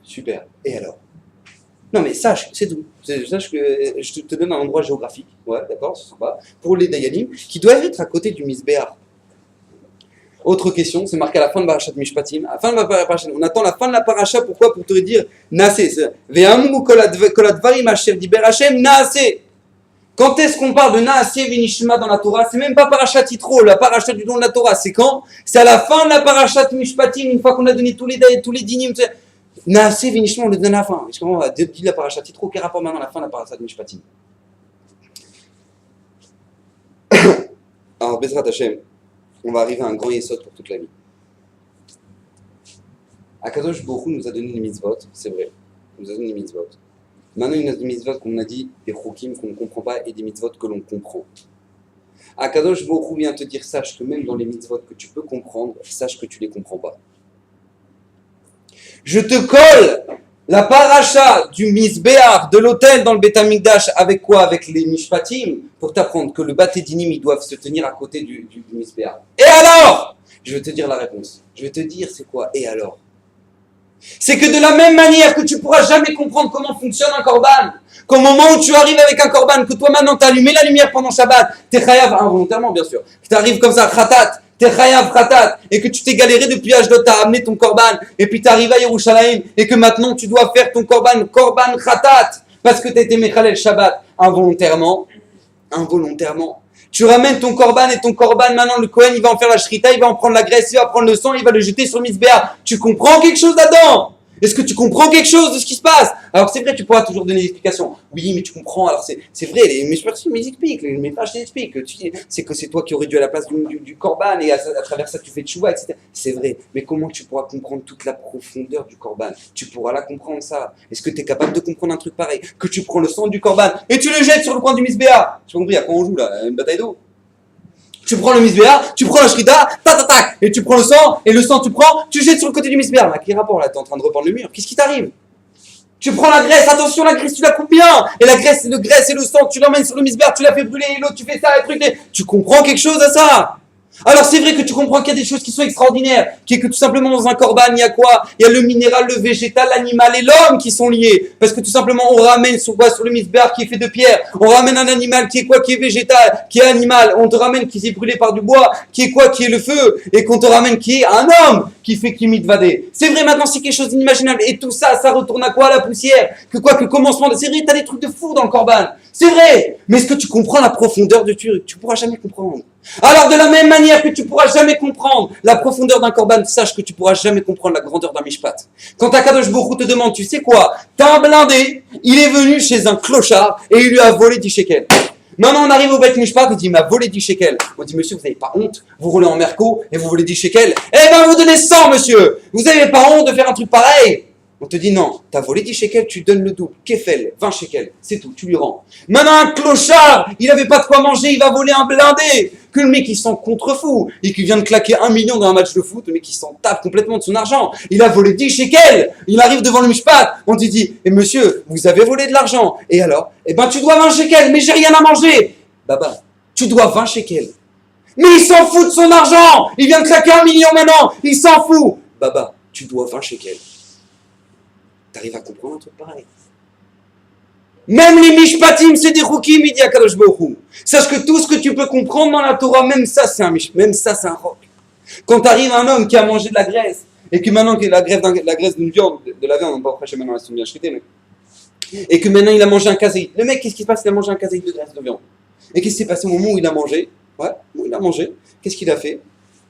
A: Super. Et alors? Non mais sache, c'est tout. Sache que je te donne un endroit géographique, ouais, d'accord, c'est sympa, pour les Dayanim, qui doivent être à côté du Misbéar. Autre question, c'est marqué à la fin de Parashat Mishpatim. À la fin de la paracha, on attend la fin de la paracha, pourquoi? Pour te dire Naaseh. Ve'amu kol advarim asher diber Hashem Naaseh. Quand est-ce qu'on parle de Naaseh v'nishma dans la Torah? C'est même pas Parashat Yitro, la paracha du don de la Torah. C'est quand? C'est à la fin de la Parashat Mishpatim, une fois qu'on a donné tous les dinim. Naaseh v'nishma, on le donne à la fin. Parce qu'on va dire la Parashat Yitro, quel rapport maintenant à la fin de la Parashat Mishpatim? Alors, Bezrat Hashem, on va arriver à un grand yesod pour toute la vie. Akadosh Baruch Hu nous a donné les mitzvot, c'est vrai. Il nous a donné les mitzvot. Maintenant, il y a des mitzvot qu'on a dit, des chokim qu'on ne comprend pas, et des mitzvot que l'on comprend. Akadosh Baruch Hu vient te dire, sache que même dans les mitzvot que tu peux comprendre, sache que tu ne les comprends pas. Je te colle la paracha du Misbéar, de l'autel dans le Beth Amikdash, avec quoi? Avec les Mishpatim, pour t'apprendre que le Batédinim, ils doivent se tenir à côté du Misbéar. Et alors? Je vais te dire la réponse. Je vais te dire c'est quoi? Et alors? C'est que de la même manière que tu pourras jamais comprendre comment fonctionne un korban, qu'au moment où tu arrives avec un korban, que toi maintenant tu as allumé la lumière pendant Shabbat, t'es chayav, involontairement bien sûr, que tu arrives comme ça, khatat, t'es chayav khatat, et que tu t'es galéré depuis Ashdod, t'as amené ton korban, et puis tu arrives à Yerushalayim, et que maintenant tu dois faire ton korban khatat, parce que tu as été mechalel Shabbat, involontairement. Tu ramènes ton korban et ton korban, maintenant le Kohen il va en faire la shrita, il va en prendre la graisse, il va prendre le sang, il va le jeter sur le Misbéar. Tu comprends quelque chose là-dedans? Est-ce que tu comprends quelque chose de ce qui se passe? Alors c'est vrai, tu pourras toujours donner des explications. Oui, mais tu comprends, alors c'est vrai, les Mishpatim ils expliquent, les Midrash ils expliquent. C'est que c'est toi qui aurais dû à la place du korban et à travers ça tu fais tchouva, etc. C'est vrai, mais comment tu pourras comprendre toute la profondeur du korban? Tu pourras la comprendre ça. Est-ce que tu es capable de comprendre un truc pareil? Que tu prends le sang du korban et tu le jettes sur le coin du Misbéar. Tu as compris à quoi on joue là? Une bataille d'eau. Tu prends le Misbéar, tu prends la shrita, tac, et tu prends le sang, et le sang tu prends, tu jettes sur le côté du Misbéar. Mais à quel rapport là? T'es en train de reprendre le mur, qu'est-ce qui t'arrive? Tu prends la graisse, attention la graisse tu la coupes bien, et la graisse et le sang, tu l'emmènes sur le Misbéar, tu la fais brûler, et l'autre tu fais ça, et truc, tu comprends quelque chose à ça? Alors c'est vrai que tu comprends qu'il y a des choses qui sont extraordinaires, qui est que tout simplement dans un korban, il y a quoi? Il y a le minéral, le végétal, l'animal et l'homme qui sont liés. Parce que tout simplement on ramène sur quoi? Sur le misbéar qui est fait de pierre. On ramène un animal qui est quoi? Qui est végétal, qui est animal. On te ramène qui s'est brûlé par du bois, qui est quoi? Qui est le feu. Et qu'on te ramène qui est un homme qui fait mitvadé. C'est vrai maintenant c'est quelque chose d'inimaginable. Et tout ça, ça retourne à quoi? À la poussière. Que quoi? Que le commencement. C'est vrai, t'as des trucs de fou dans le korban. C'est vrai. Mais est-ce que tu comprends la profondeur de truc? Tu pourras jamais comprendre. Alors de la même manière que tu pourras jamais comprendre la profondeur d'un korban, sache que tu pourras jamais comprendre la grandeur d'un mishpat. Quand Akadosh Baruch Hu te demande, tu sais quoi? T'as un blindé, il est venu chez un clochard et il lui a volé 10 shekels. Maintenant on arrive au Beth Mishpat, on dit il m'a volé 10 shekels. On dit monsieur vous n'avez pas honte, vous roulez en merco et vous volez 10 shekels. Eh ben vous donnez 100 monsieur, vous n'avez pas honte de faire un truc pareil? On te dit non, t'as volé 10 shekels, tu donnes le double. Kefel, 20 shekels, c'est tout, tu lui rends. Maintenant un clochard, il n'avait pas de quoi manger, il va voler un blindé. Que le mec il s'en contrefou et qui vient de claquer 1 million dans un match de foot, le mec il s'en tape complètement de son argent. Il a volé 10 shekels, il arrive devant le mishpat, on te dit, eh monsieur, vous avez volé de l'argent. Et alors? Eh ben tu dois 20 shekels, mais j'ai rien à manger. Baba, tu dois 20 shekels. Mais il s'en fout de son argent, il vient de claquer 1 million maintenant, il s'en fout. Baba, tu dois 20 shekels. T'arrives à comprendre un truc pareil? Même les mishpatim, c'est des roukim, il dit à Kadosh Baruch Hu. Sache que tout ce que tu peux comprendre dans la Torah, même ça c'est un mishpat, même ça c'est un roc. Quand t'arrives un homme qui a mangé de la graisse, et que maintenant la graisse d'une viande, de la viande, on va pas prêcher maintenant, elles sont bien shritées, mais... et que maintenant il a mangé un kazaït. Le mec, qu'est-ce qui se passe? Il a mangé un kazaït de graisse de viande. Et qu'est-ce qui s'est passé au moment où il a mangé? Qu'est-ce qu'il a fait?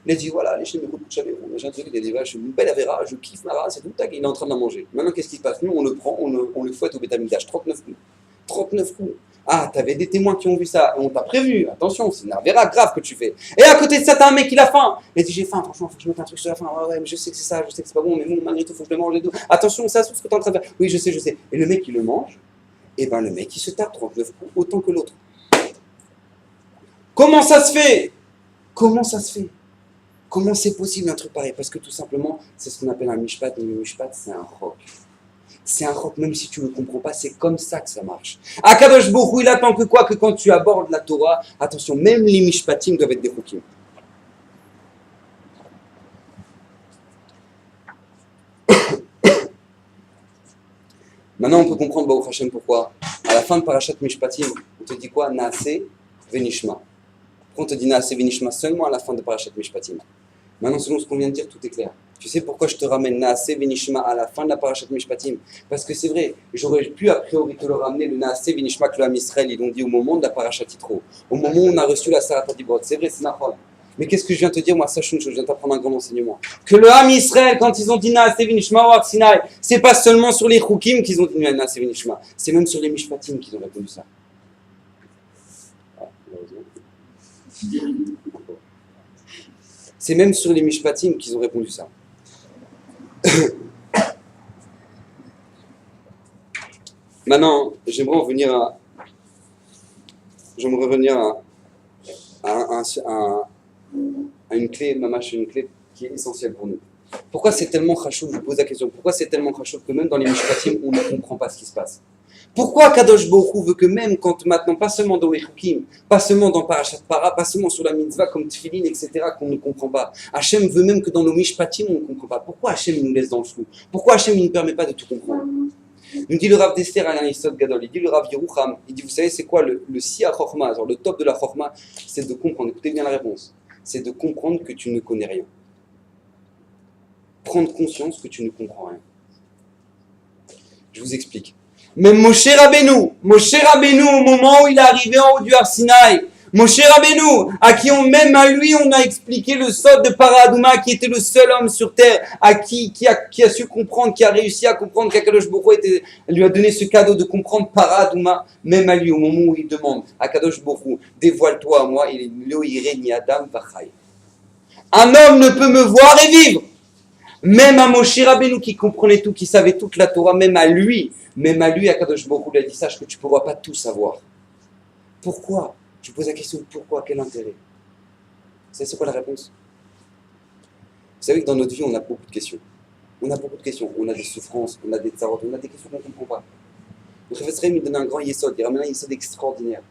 A: Il a dit voilà, les chiens me coûtent jamais, j'ai un truc, il a dit voilà, je suis une belle avéra, je kiffe ma race, c'est tout, tac, il est en train de la manger. Maintenant, qu'est-ce qui se passe? Nous, on le prend, on le fouette au Beth Amikdash, 39 coups. 39 coups. Ah, t'avais des témoins qui ont vu ça, et on t'a prévenu, attention, c'est une arvéra grave que tu fais. Et à côté de ça, t'as un mec qui a faim. Il dit, j'ai faim, franchement, faut que je mette un truc sur la faim. Ouais, mais je sais que c'est ça, je sais que c'est pas bon, mais bon, malgré tout, faut que je le mange et tout. Attention, ça, c'est ce que t'es en train de faire. Oui, je sais, je sais. Et le mec, il le mange, et ben le mec, il se tape 39 coups, autant que l'autre. Comment ça se fait? Comment ça se fait? Comment c'est possible un truc pareil? Parce que tout simplement, c'est ce qu'on appelle un mishpat, et le mishpat, c'est un roc. C'est un roc, même si tu ne le comprends pas, c'est comme ça que ça marche. Akadosh Baruch Hu, il attend que quoi? Que quand tu abordes la Torah, attention, même les mishpatim doivent être des rokim. Maintenant, on peut comprendre, Baruch Hashem, pourquoi. À la fin de Parashat Mishpatim, on te dit quoi? Naase Venishma. Pourquoi on te dit Naase Venishma seulement à la fin de Parashat Mishpatim? Maintenant, selon ce qu'on vient de dire, tout est clair. Tu sais pourquoi je te ramène Naase Venishma à la fin de la Parashat Mishpatim? Parce que c'est vrai, j'aurais pu a priori te le ramener, le Naase Venishma que le Ham Israël, ils l'ont dit au moment de la Parashat Yitro. Au moment où on a reçu la Sarata Dibrot. C'est vrai, c'est Nahon. Mais qu'est-ce que je viens te dire? Moi, sache une chose, je viens t'apprendre un grand enseignement. Que le Ham Israël, quand ils ont dit Naase Venishma ou Arsinaï, c'est pas seulement sur les Choukim qu'ils ont dit Naase Venishma, c'est même sur les Mishpatim qu'ils ont répondu ça. C'est même sur les Mishpatim qu'ils ont répondu ça. Maintenant, j'aimerais revenir à une clé, une clé qui est essentielle pour nous. Pourquoi c'est tellement chachouf? Je vous pose la question. Pourquoi c'est tellement chachouf que même dans les Mishpatim, on ne comprend pas ce qui se passe? Pourquoi Kadosh Baruch Hu veut que même quand maintenant, pas seulement dans les Chukim, pas seulement dans Parashat Para, pas seulement sur la mitzvah comme Tfilin, etc., qu'on ne comprend pas. Hachem veut même que dans nos Mishpatim, on ne comprend pas. Pourquoi Hachem nous laisse dans le flou? Pourquoi Hachem ne nous permet pas de tout comprendre? Nous dit le Rav d'Esther à l'Anisot Gadol, il dit le Rav Yerucham, il dit, vous savez, c'est quoi le si à Chorma, genre le top de la Chorma, c'est de comprendre, écoutez bien la réponse, c'est de comprendre que tu ne connais rien. Prendre conscience que tu ne comprends rien. Je vous explique. Même Moshe Rabbeinu, au moment où il est arrivé en haut du Har Sinaï, Moshe Rabbeinu, même à lui, on a expliqué le sod de Paradouma, qui était le seul homme sur terre, qui a su comprendre, qui a réussi à comprendre qu'Akadosh Baruch Hu lui a donné ce cadeau de comprendre Paradouma, même à lui, au moment où il demande à Akadosh Baruch Hu, dévoile-toi à moi, il est Lo Yireh Ni Adam Vachai. Un homme ne peut me voir et vivre. Même à Moshe Rabbeinu qui comprenait tout, qui savait toute la Torah, même à lui, Akadosh Baruch Hu lui a dit, sache que tu ne pourras pas tout savoir. Pourquoi? Je pose la question, pourquoi? Quel intérêt? Vous savez, c'est quoi la réponse? Vous savez que dans notre vie, on a beaucoup de questions. On a des souffrances, on a des tsarotes, on a des questions qu'on ne comprend pas. Le Chafetz Chaim, il donne un grand yesod, il ramène un yesod extraordinaire.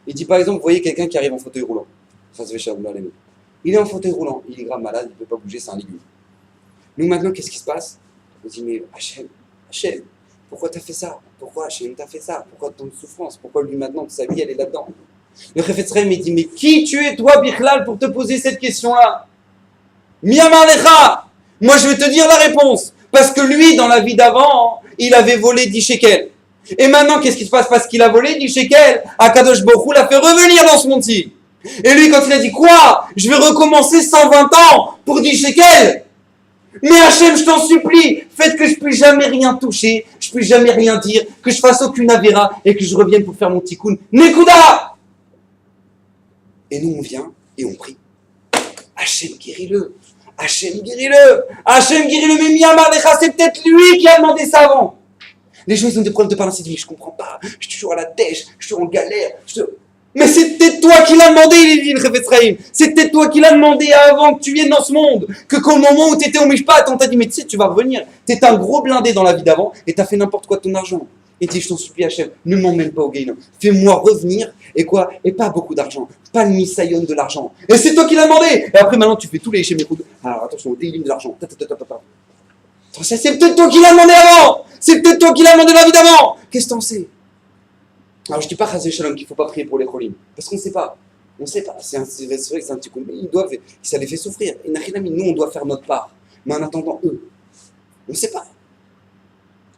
A: Il dit par exemple, vous voyez quelqu'un qui arrive en fauteuil roulant. Il est en fauteuil roulant, il est grave malade, il ne peut pas bouger, c'est un légume. Nous maintenant, qu'est-ce qui se passe? On dit, mais Hachem, pourquoi t'as fait ça? Pourquoi Hachem t'a fait ça? Pourquoi ton souffrance? Pourquoi lui maintenant, sa vie, elle est là-dedans? Le Chafetz Chaim, il dit, mais qui tu es toi, Bichlal, pour te poser cette question-là? Miyamar Lecha! Moi, je vais te dire la réponse. Parce que lui, dans la vie d'avant, il avait volé 10 shekels. Et maintenant, qu'est-ce qui se passe? Parce qu'il a volé 10 shekels, Akadosh Baruch Hu l'a fait revenir dans ce monde-ci. Et lui, quand il a dit, quoi? Je vais recommencer 120 ans pour 10 shekels. Mais Hachem, je t'en supplie, faites que je ne puisse jamais rien toucher, je ne puisse jamais rien dire, que je fasse aucune avéra et que je revienne pour faire mon tikkun. Nekuda! Et nous, on vient et on prie. Hachem, guéris-le. Hachem, guéris-le. Hachem, guéris-le. Mais Miyamar Lecha, c'est peut-être lui qui a demandé ça avant. Les gens, ils ont des problèmes de parler, ils disent, je ne comprends pas, je suis toujours à la dèche, je suis toujours en galère. Mais c'est peut-être toi qui l'as demandé, il dit le Chafetz Chaim. C'est peut-être toi qui l'as demandé avant que tu viennes dans ce monde. Que qu'au moment où tu étais au Mishpat, on t'a dit, mais tu sais, tu vas revenir. Tu étais un gros blindé dans la vie d'avant et tu as fait n'importe quoi de ton argent. Et tu dis, je t'en supplie, Hachem, ne m'emmène pas au Guéhinom. Fais-moi revenir, et quoi? Et pas beaucoup d'argent. Pas le misayon de l'argent. Et c'est toi qui l'as demandé. Et après, maintenant, tu fais tous les chez mes coups. Alors attention, délim de l'argent. C'est peut-être toi qui l'as demandé avant. C'est peut-être toi qui l'as demandé dans la vie d'avant. Qu'est-ce que t'en sais? Alors je dis pas Chazé Shalom qu'il ne faut pas prier pour les cholim, parce qu'on ne sait pas. On ne sait pas. C'est vrai que c'est un petit coup. Ça les fait souffrir. Et nous, on doit faire notre part. Mais en attendant, eux, on ne sait pas.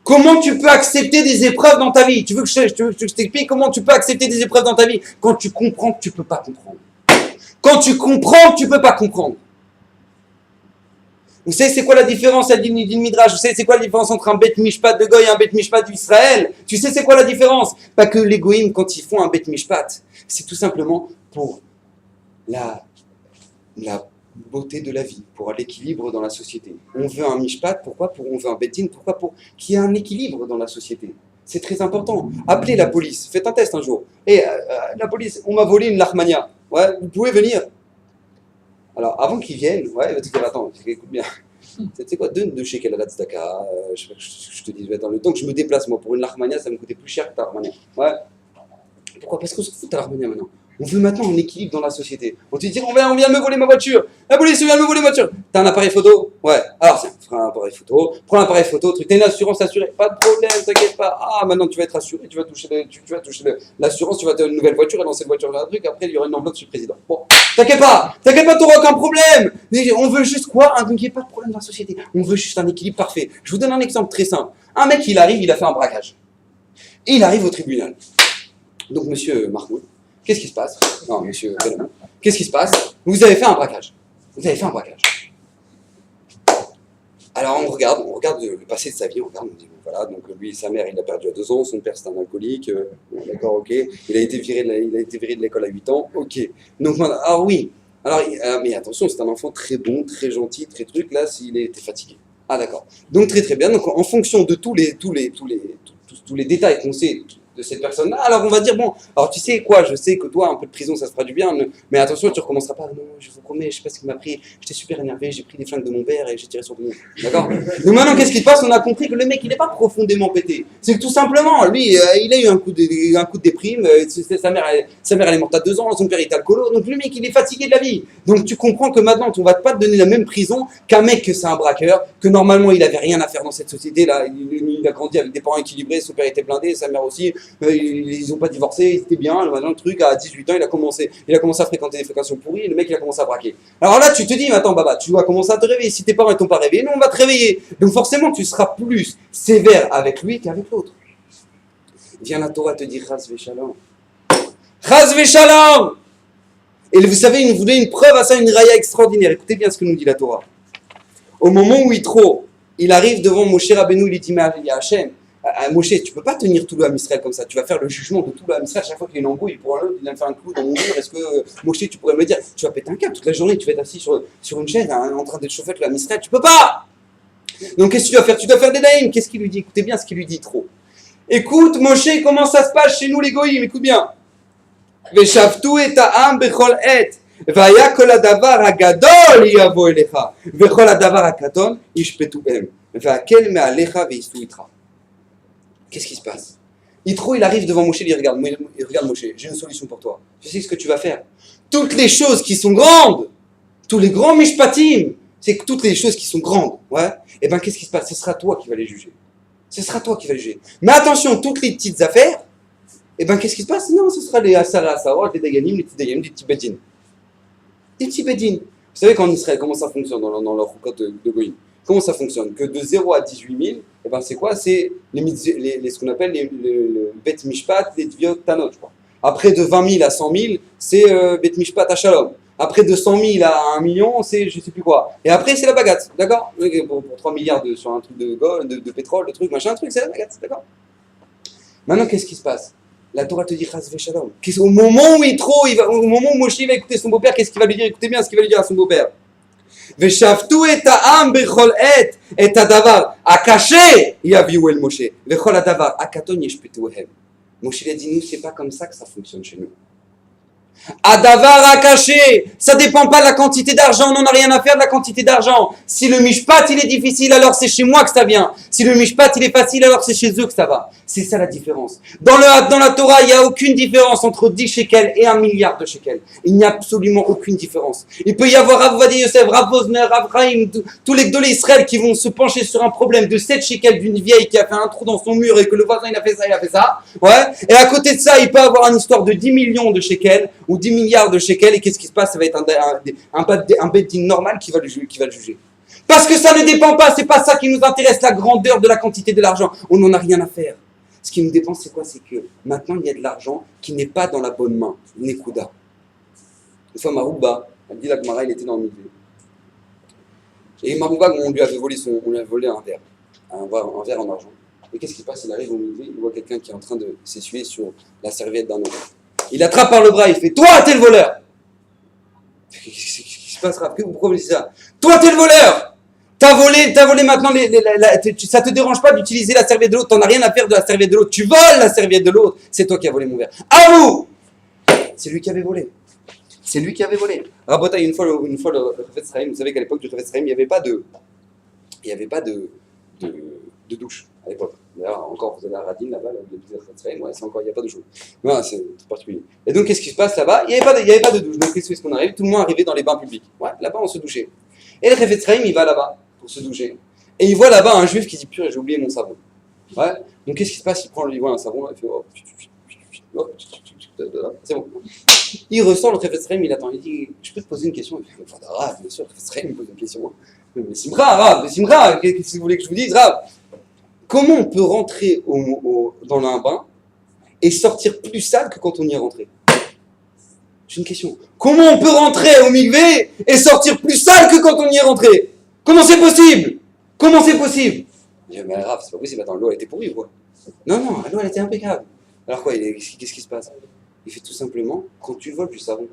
A: Comment tu peux accepter des épreuves dans ta vie? Tu veux que je t'explique comment tu peux accepter des épreuves dans ta vie? Quand tu comprends que tu ne peux pas comprendre. Quand tu comprends que tu ne peux pas comprendre. Vous savez c'est quoi la différence, elle dit le Midrash, vous savez c'est quoi la différence entre un Bet Mishpat de Goy et un Bet Mishpat d'Israël? Tu sais c'est quoi la différence? Pas que les Goïms, quand ils font un Bet Mishpat, c'est tout simplement pour la beauté de la vie, pour l'équilibre dans la société. On veut un Mishpat, pourquoi? On veut un Bet Din, pourquoi? Pour qu'il y ait un équilibre dans la société. C'est très important. Appelez la police, faites un test un jour. Et la police, on m'a volé une Lachmania. Ouais, vous pouvez venir. Alors, avant qu'ils viennent, ouais, il va te dire, attends, écoute bien. Tu sais quoi, donne 2 shekels à la tzedaka. Je te dis, attends, le temps que je me déplace, moi, pour une Lachmania, ça me coûtait plus cher que ta Lachmania. Ouais. Pourquoi? Parce qu'on se fout de ta Lachmania maintenant. On veut maintenant un équilibre dans la société. On te dit, on vient de me voler ma voiture. La police vient de me voler ma voiture. T'as un appareil photo? Ouais. Alors, tiens, prends un appareil photo. Prends l'appareil photo, truc. T'as une assurance assurée? Pas de problème, t'inquiète pas. Ah, maintenant tu vas être assuré, tu vas toucher l'assurance, tu vas avoir une nouvelle voiture, et lancer une voiture dans un truc. Après, il y aura une enveloppe sur le président. Bon, t'inquiète pas, t'auras aucun problème. On veut juste quoi? Il n'y ait pas de problème dans la société. On veut juste un équilibre parfait. Je vous donne un exemple très simple. Un mec, il arrive, il a fait un braquage. Et il arrive au tribunal. Donc, monsieur Mahmoud, qu'est-ce qui se passe? Non, monsieur Benhamou, qu'est-ce qui se passe? Vous avez fait un braquage. Vous avez fait un braquage. Alors on regarde le passé de sa vie, on dit voilà, donc lui, sa mère, il l'a perdu à 2 ans, son père c'est un alcoolique, d'accord, ok, il a été viré de l'école à 8 ans, ok. Donc ah oui, alors mais attention, c'est un enfant très bon, très gentil, très truc, là, s'il était fatigué. Ah d'accord. Donc très très bien, donc en fonction de tous les détails qu'on sait de cette personne-là, alors on va dire, bon, alors tu sais quoi, je sais que toi, un peu de prison, ça se fera du bien, mais attention, tu recommenceras pas, non, je vous promets, je sais pas ce qu'il m'a pris, j'étais super énervé, j'ai pris les flingues de mon père et j'ai tiré sur tout le monde, d'accord? Donc maintenant, qu'est-ce qui se passe? On a compris que le mec, il n'est pas profondément pété, c'est que tout simplement, lui, il a eu un coup de déprime, sa mère, elle est morte à 2 ans, son père est alcoolo, donc le mec, il est fatigué de la vie, donc tu comprends que maintenant, on va pas te donner la même prison qu'un mec que c'est un braqueur, que normalement, il avait rien à faire dans cette société-là, il a grandi avec des parents équilibrés, son père était blindé, sa mère aussi, ils n'ont pas divorcé, ils étaient bien, maintenant le truc, à 18 ans, il a commencé à fréquenter des fréquentations pourries, et le mec il a commencé à braquer. Alors là tu te dis, mais attends Baba, tu vas commencer à te réveiller, si tes parents ne t'ont pas réveillé, nous on va te réveiller. Donc forcément tu seras plus sévère avec lui qu'avec l'autre. Viens la Torah te dire, Chas v'shalom. Chas v'shalom. Et vous savez, vous donnez une preuve à ça, une raya extraordinaire. Écoutez bien ce que nous dit la Torah. Au moment où Yitro, il arrive devant Moshe Rabbeinu, il lui dit, mais Hachem, Moshe, tu ne peux pas tenir tout le Ham Israël comme ça. Tu vas faire le jugement de tout le Ham Israël. Chaque fois qu'il y a une embrouille, pour l'autre, il vient me faire un clou dans mon mur. Est-ce que, Moshe, tu pourrais me dire, tu vas péter un câble toute la journée, tu vas être assis sur une chaise en train de chauffer le Ham Israël. Tu peux pas. Donc, qu'est-ce que tu dois faire? Tu dois faire des naïms. Qu'est-ce qu'il lui dit? Écoutez bien ce qu'il lui dit trop. Écoute, Moshe, comment ça se passe chez nous, les goïms? Écoute bien. Veshavtu et ha'am bechol et. והיה כל הדבר הגדול יבוא אליך, וכל הדבר הקטון ישפטוהם, והקל מעליך וייסעו איתך. Qu'est-ce qui se passe? Yitro, il arrive devant Moshe, il regarde Moshe, j'ai une solution pour toi. Tu sais ce que tu vas faire? Toutes les choses qui sont grandes, tous les grands mishpatim, c'est que toutes les choses qui sont grandes, ouais, et ben qu'est-ce qui se passe? Ce sera toi qui vas les juger. Ce sera toi qui vas les juger. Mais attention, toutes les petites affaires, et ben qu'est-ce qui se passe? Non, ce sera les Asara, Asara, les Daganim, les petits Daganim, les petits Bedin. Des petits Bedin. Vous savez qu'en Israël, comment ça fonctionne dans leur code de Goïm? Comment ça fonctionne? Que de 0 à 18 000, eh ben c'est quoi? C'est ce qu'on appelle le Bet Mishpat, les Tviot Tanot, je crois. Après de 20 000 à 100 000, c'est Bet Mishpat à Shalom. Après de 100 000 à 1 million, c'est je sais plus quoi. Et après, c'est la bagatze, d'accord? Pour 3 milliards sur un truc de pétrole, de truc, machin, truc, c'est la bagatze, d'accord? Maintenant, qu'est-ce qui se passe? La Torah te dit Chas v'shalom. Au moment où Moshe va écouter son beau-père, qu'est-ce qu'il va lui dire? Écoutez bien ce qu'il va lui dire à son beau-père. ושפטו את העם בכל עת את הדבר הקשה יביאו אל משה וכל הדבר הקטון ישפטוהם. Moshe a dit, nous, c'est pas comme ça que ça fonctionne chez nous. Adavar akaché, ça dépend pas de la quantité d'argent, on n'en a rien à faire de la quantité d'argent. Si le mishpat il est difficile, alors c'est chez moi que ça vient. Si le mishpat il est facile, alors c'est chez eux que ça va. C'est ça la différence. Dans la Torah, il n'y a aucune différence entre 10 shekels et 1 milliard de shekels. Il n'y a absolument aucune différence. Il peut y avoir Rav Ovadia Yosef, Rav Vosner, Rav Chaim, tous les gdolés Israël qui vont se pencher sur un problème de 7 shekels d'une vieille qui a fait un trou dans son mur et que le voisin il a fait ça. Ouais. Et à côté de ça, il peut avoir une histoire de 10 millions de shekels ou 10 milliards de shekels, et qu'est-ce qui se passe? Ça va être un bet-din normal qui va le juger. Parce que ça ne dépend pas, c'est pas ça qui nous intéresse, la grandeur de la quantité de l'argent. On n'en a rien à faire. Ce qui nous dépend, c'est quoi? C'est que maintenant, il y a de l'argent qui n'est pas dans la bonne main. Nekuda. Une fois, Marouba, elle dit la Gemara, il était dans le milieu. Et Marouvag, on lui avait volé un verre. Un verre en argent. Et qu'est-ce qui passe? Il arrive au milieu, il voit quelqu'un qui est en train de s'essuyer sur la serviette d'un autre. Il l'attrape par le bras, il fait: toi, t'es le voleur! Qu'est-ce qui se passe, Rav? Pourquoi vous dites ça? Toi, t'es le voleur! T'as volé maintenant, ça te dérange pas d'utiliser la serviette de l'autre, t'en as rien à faire de la serviette de l'autre, tu voles la serviette de l'autre, c'est toi qui as volé mon verre. À vous! C'est lui qui avait volé. C'est lui qui avait volé. Rabota, une fois le Chafetz Chaim, vous savez qu'à l'époque du Chafetz Chaim, il n'y avait pas de douche à l'époque. D'ailleurs, encore, vous avez la radine là-bas, là, vous avez le Chafetz Chaim, ouais, c'est encore, il n'y a pas de douche. Voilà, c'est particulier. Et donc, qu'est-ce qui se passe là-bas? Il n'y avait pas de douche. Donc, qu'est-ce qu'on arrive? Tout le monde arrivait dans les bains publics. Ouais, là-bas, on se douchait. Et le Chafetz Chaim, il va là-bas pour se doucher. Et il voit là-bas un juif qui dit: purée, j'ai oublié mon savon. Ouais. Donc, qu'est-ce qui se passe? Il voit un savon, là, il fait: oh, c'est bon. Il ressent le Chafetz Chaim, il attend. Il dit: je peux te poser une question? Il fait: Rav, bien sûr, le Chafetz Chaim me pose une question. Mais Simra, Rav, qu'est-ce que vous voulez que je vous dise, Rav? Comment on peut rentrer dans un bain et sortir plus sale que quand on y est rentré? C'est une question. Comment on peut rentrer au mikvé et sortir plus sale que quand on y est rentré? Comment c'est possible? Comment c'est possible? Je dis: mais Rav, c'est pas possible. Attends, l'eau elle était pourrie ou quoi? Non, l'eau elle était impeccable. Alors quoi, qu'est-ce qui se passe? Il fait tout simplement: quand tu voles du savon.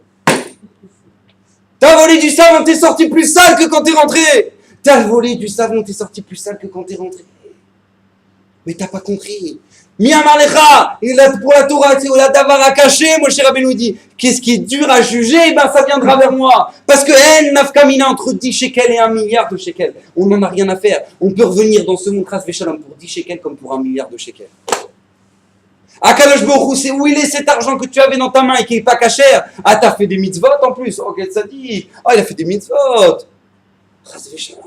A: T'as volé du savon, t'es sorti plus sale que quand t'es rentré. T'as volé du savon, t'es sorti plus sale que quand t'es rentré. Mais t'as pas compris. Miyamar lecha, pour la Torah, c'est la davar à cacher. Moi, cher Rabbeinu dit: qu'est-ce qui est dur à juger? Ben, ça viendra vers moi. Parce que en nafkamina entre 10 shekels et 1 milliard de shekels. On n'en a rien à faire. On peut revenir dans ce monde Chas Veshalom pour 10 shekels comme pour 1 milliard de shekels. Akadosh Baruch Hu, c'est où il est cet argent que tu avais dans ta main et qui n'est pas cachère? Ah, t'as fait des mitzvot en plus. Oh, qu'est-ce que ça dit? Ah, il a fait des mitzvot. Chas Veshalom.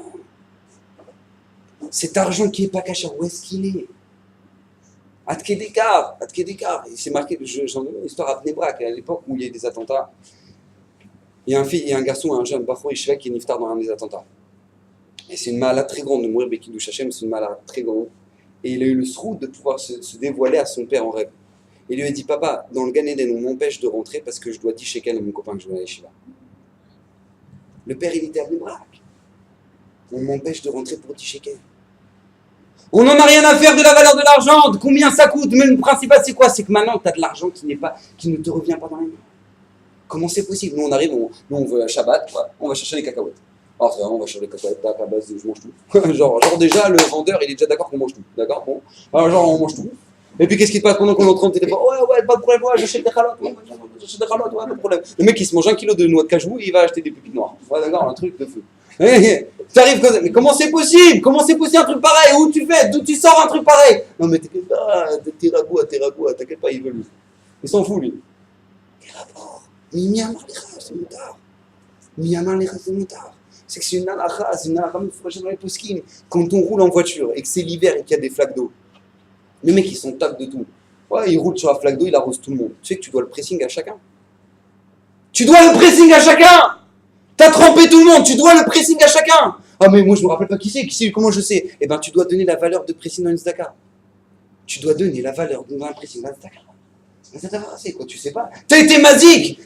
A: Cet argent qui n'est pas cachère, où est-ce qu'il est? Adkedekar. Il s'est marqué, j'en ai une histoire à Bnei Brak, à l'époque où il y a eu des attentats. Il y a un garçon, un jeune Bachor Yeshiva qui est niftar dans un des attentats. Et c'est une malade très grande de mourir Bekiddush Hashem, c'est une malade très grande. Et il a eu le sroud de pouvoir se dévoiler à son père en rêve. Il lui a dit: papa, dans le Gan Eden, on m'empêche de rentrer parce que je dois 10 shekels à mon copain que je vais à Yeshiva. Le père, il était à Bnei Brak. On m'empêche de rentrer pour 10 shekels. On n'en a rien à faire de la valeur de l'argent, de combien ça coûte. Mais le principal, c'est quoi? C'est que maintenant, tu as de l'argent qui ne te revient pas dans les mains. Comment c'est possible? Nous, on arrive, on veut un Shabbat, on va chercher les cacahuètes. Alors, on va chercher les cacahuètes, à base de je mange tout. genre, déjà, le vendeur, il est déjà d'accord qu'on mange tout. D'accord? Bon. Alors, genre, on mange tout. Et puis, qu'est-ce qui se passe pendant qu'on est en train de téléphone? Ouais, pas de problème, ouais, j'achète des chalotes, ouais, pas de problème. Le mec, il se mange 1 kilo de noix de cajou et il va acheter des pépites noires. Ouais, d'accord, un truc de feu. Mais comment c'est possible? Comment c'est possible un truc pareil? Où tu fais? D'où tu sors un truc pareil? Non, mais t'inquiète pas, t'es ragout, t'inquiète pas, il veut lui. Il s'en fout, lui. Les rapports. Miyamar lecha, c'est moutard. Miyamar lecha, c'est moutard. C'est que c'est une halakha, c'est une halakha dans les poskim. Quand on roule en voiture et que c'est l'hiver et qu'il y a des flaques d'eau, les mecs, ils sont tapes de tout. Ouais, ils roulent sur la flaque d'eau, ils arrosent tout le monde. Tu sais que tu dois le pressing à chacun. Tu dois le pressing à chacun! T'as trempé tout le monde, tu dois le pressing à chacun. Ah mais moi je me rappelle pas qui c'est, comment je sais? Eh ben tu dois donner la valeur de pressing dans une tzedaka. Tu dois donner la valeur d'un pressing dans une tzedaka. C'est quoi, tu sais pas? T'as été mazik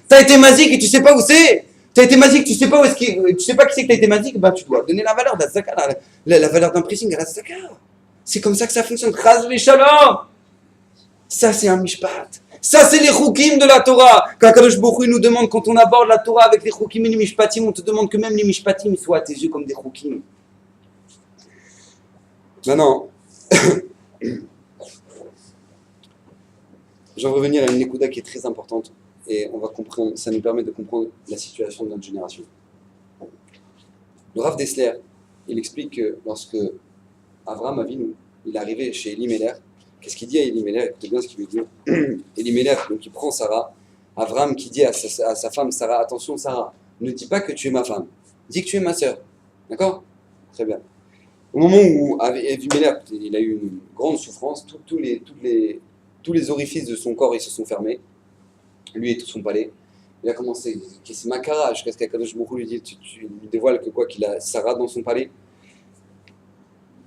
A: et tu sais pas où c'est. T'as été mazik, tu sais pas où est-ce tu sais pas qui c'est que t'as été mazik, ben tu dois donner la valeur de la tzedaka, la valeur d'un pressing à la tzedaka. C'est comme ça que ça fonctionne. Chas v'shalom. Ça c'est un mishpat. Ça, c'est les choukim de la Torah. Quand Kadosh Baruch Hu nous demande, quand on aborde la Torah avec les choukim et les mishpatim, on te demande que même les mishpatim soient à tes yeux comme des choukim. Maintenant, je vais revenir à une nekuda qui est très importante et on va comprendre, ça nous permet de comprendre la situation de notre génération. Le Rav Dessler, il explique que lorsque Avraham Avinu, il est arrivé chez Elimelech, qu'est-ce qu'il dit à Elimelech? Écoutez bien ce qu'il lui dit. Elimelech, donc il prend Sarah. Avraham qui dit à sa femme Sarah: attention Sarah, ne dis pas que tu es ma femme, dis que tu es ma sœur. D'accord? Très bien. Au moment où Elimelech, il a eu une grande souffrance, tous les orifices de son corps ils se sont fermés, lui et tout son palais. Il a commencé, c'est Makara, jusqu'à ce qu'Akadosh Baruch Hu lui dit: tu lui dévoiles que quoi, qu'il a Sarah dans son palais.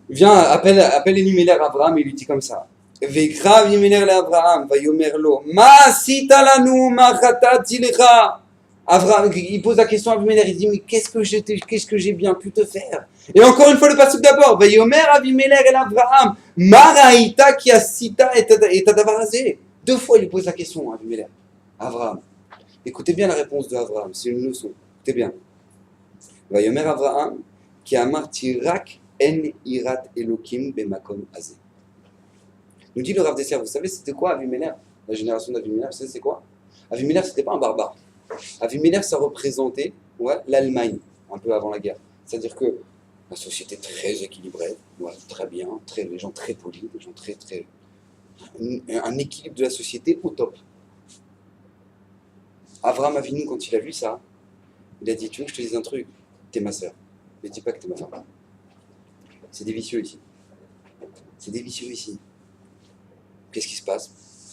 A: Il vient, appelle Elimelech Avraham et il lui dit comme ça: Vekrav Elimelech Avraham, vayomer lo, ma asita lanu, ma chatati lecha, Abraham, il pose la question à Avimelech, il dit, mais qu'est-ce que j'ai bien pu te faire? Et encore une fois, le passage d'abord, Vayomer Avimelech el Abraham, Maraïta qui a cita et tadavarazé. 2 fois, il lui pose la question à Avimelech. Abraham. Écoutez bien la réponse d'Abraham, c'est une leçon. Écoutez bien. Vayomer Abraham qui a martirak en irat elokim bemakom azé. Nous dit le Rav Dessler, vous savez c'était quoi Avimelech? La génération d'Avimelech, vous savez c'est quoi? Avimelech, c'était pas un barbare. Avimelech, ça représentait l'Allemagne, un peu avant la guerre. C'est-à-dire que la société très équilibrée, très bien, les gens très polis, les gens très... un équilibre de la société au top. Abraham Avinu, quand il a vu ça, il a dit, tu veux que je te dise un truc? T'es ma sœur, mais dis pas que t'es ma femme. C'est des vicieux ici. C'est des vicieux ici. Qu'est-ce qui se passe?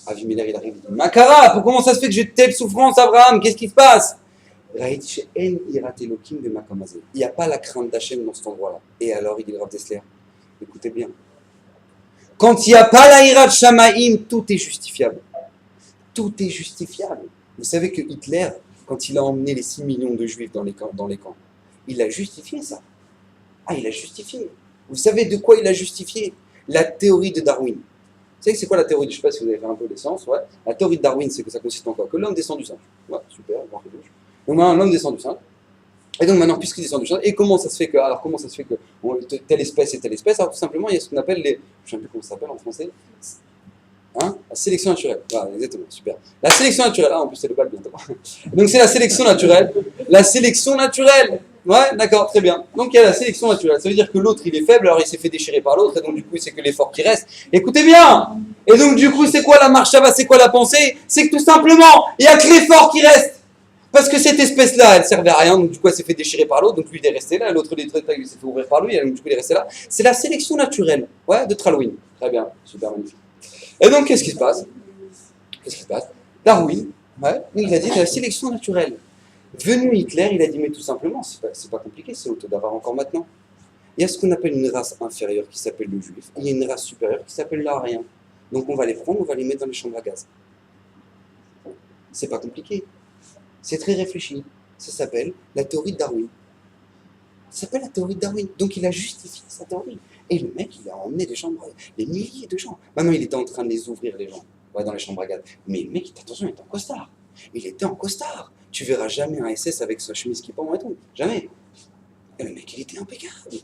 A: Avimelech, il arrive, il dit, Makara, comment ça se fait que j'ai telle souffrance, Abraham? Qu'est-ce qui se passe? Il n'y a pas la crainte d'Hachem dans cet endroit-là. Et alors, il dit le Rav Dessler, écoutez bien. Quand il n'y a pas la Hirat Shamaim, tout est justifiable. Tout est justifiable. Vous savez que Hitler, quand il a emmené les 6 millions de juifs dans les camps, il a justifié ça. Ah, il a justifié. Vous savez de quoi il a justifié? La théorie de Darwin. Vous savez que c'est quoi la théorie? Je ne sais pas si vous avez fait un peu les sciences. Ouais. La théorie de Darwin, c'est que ça consiste en quoi? Que l'homme descend du singe. Ouais, super, bon, c'est douche. Donc maintenant, l'homme descend du singe. Et donc maintenant, puisqu'il descend du singe, et comment ça se fait que telle espèce et telle espèce? Alors tout simplement, il y a ce qu'on appelle les... Je ne sais plus comment ça s'appelle en français. Hein? La sélection naturelle. Voilà, exactement, super. La sélection naturelle. Ah, en plus, c'est le bal bientôt. Donc c'est la sélection naturelle. La sélection naturelle. Ouais, d'accord, très bien. Donc il y a la sélection naturelle. Ça veut dire que l'autre, il est faible, alors il s'est fait déchirer par l'autre, et donc du coup, c'est que l'effort qui reste. Écoutez bien. Et donc du coup, c'est quoi la marche Shabbat? C'est quoi la pensée? C'est que tout simplement, il n'y a que l'effort qui reste. Parce que cette espèce-là, elle servait à rien, donc du coup, elle s'est fait déchirer par l'autre, donc lui, il est resté là, l'autre, il s'est fait ouvrir par lui, donc du coup, il est resté là. C'est la sélection naturelle, ouais, de Tralwin. Très bien, super magnifique. Et donc, qu'est-ce qui se passe? Darwin, ouais, il a dit la sélection naturelle. Venu Hitler, il a dit, mais tout simplement, c'est pas compliqué, c'est autre d'avoir encore maintenant. Il y a ce qu'on appelle une race inférieure qui s'appelle le juif, il y a une race supérieure qui s'appelle l'arien. Donc, on va les prendre, on va les mettre dans les chambres à gaz. C'est pas compliqué. C'est très réfléchi. Ça s'appelle la théorie de Darwin. Donc, il a justifié sa théorie. Et le mec, il a emmené des milliers de gens. Maintenant, il était en train de les ouvrir, les gens, dans les chambres à gaz. Mais le mec, attention, il était en costard. Tu verras jamais un SS avec sa chemise qui pend et tout. Jamais. Et le mec, il était impeccable.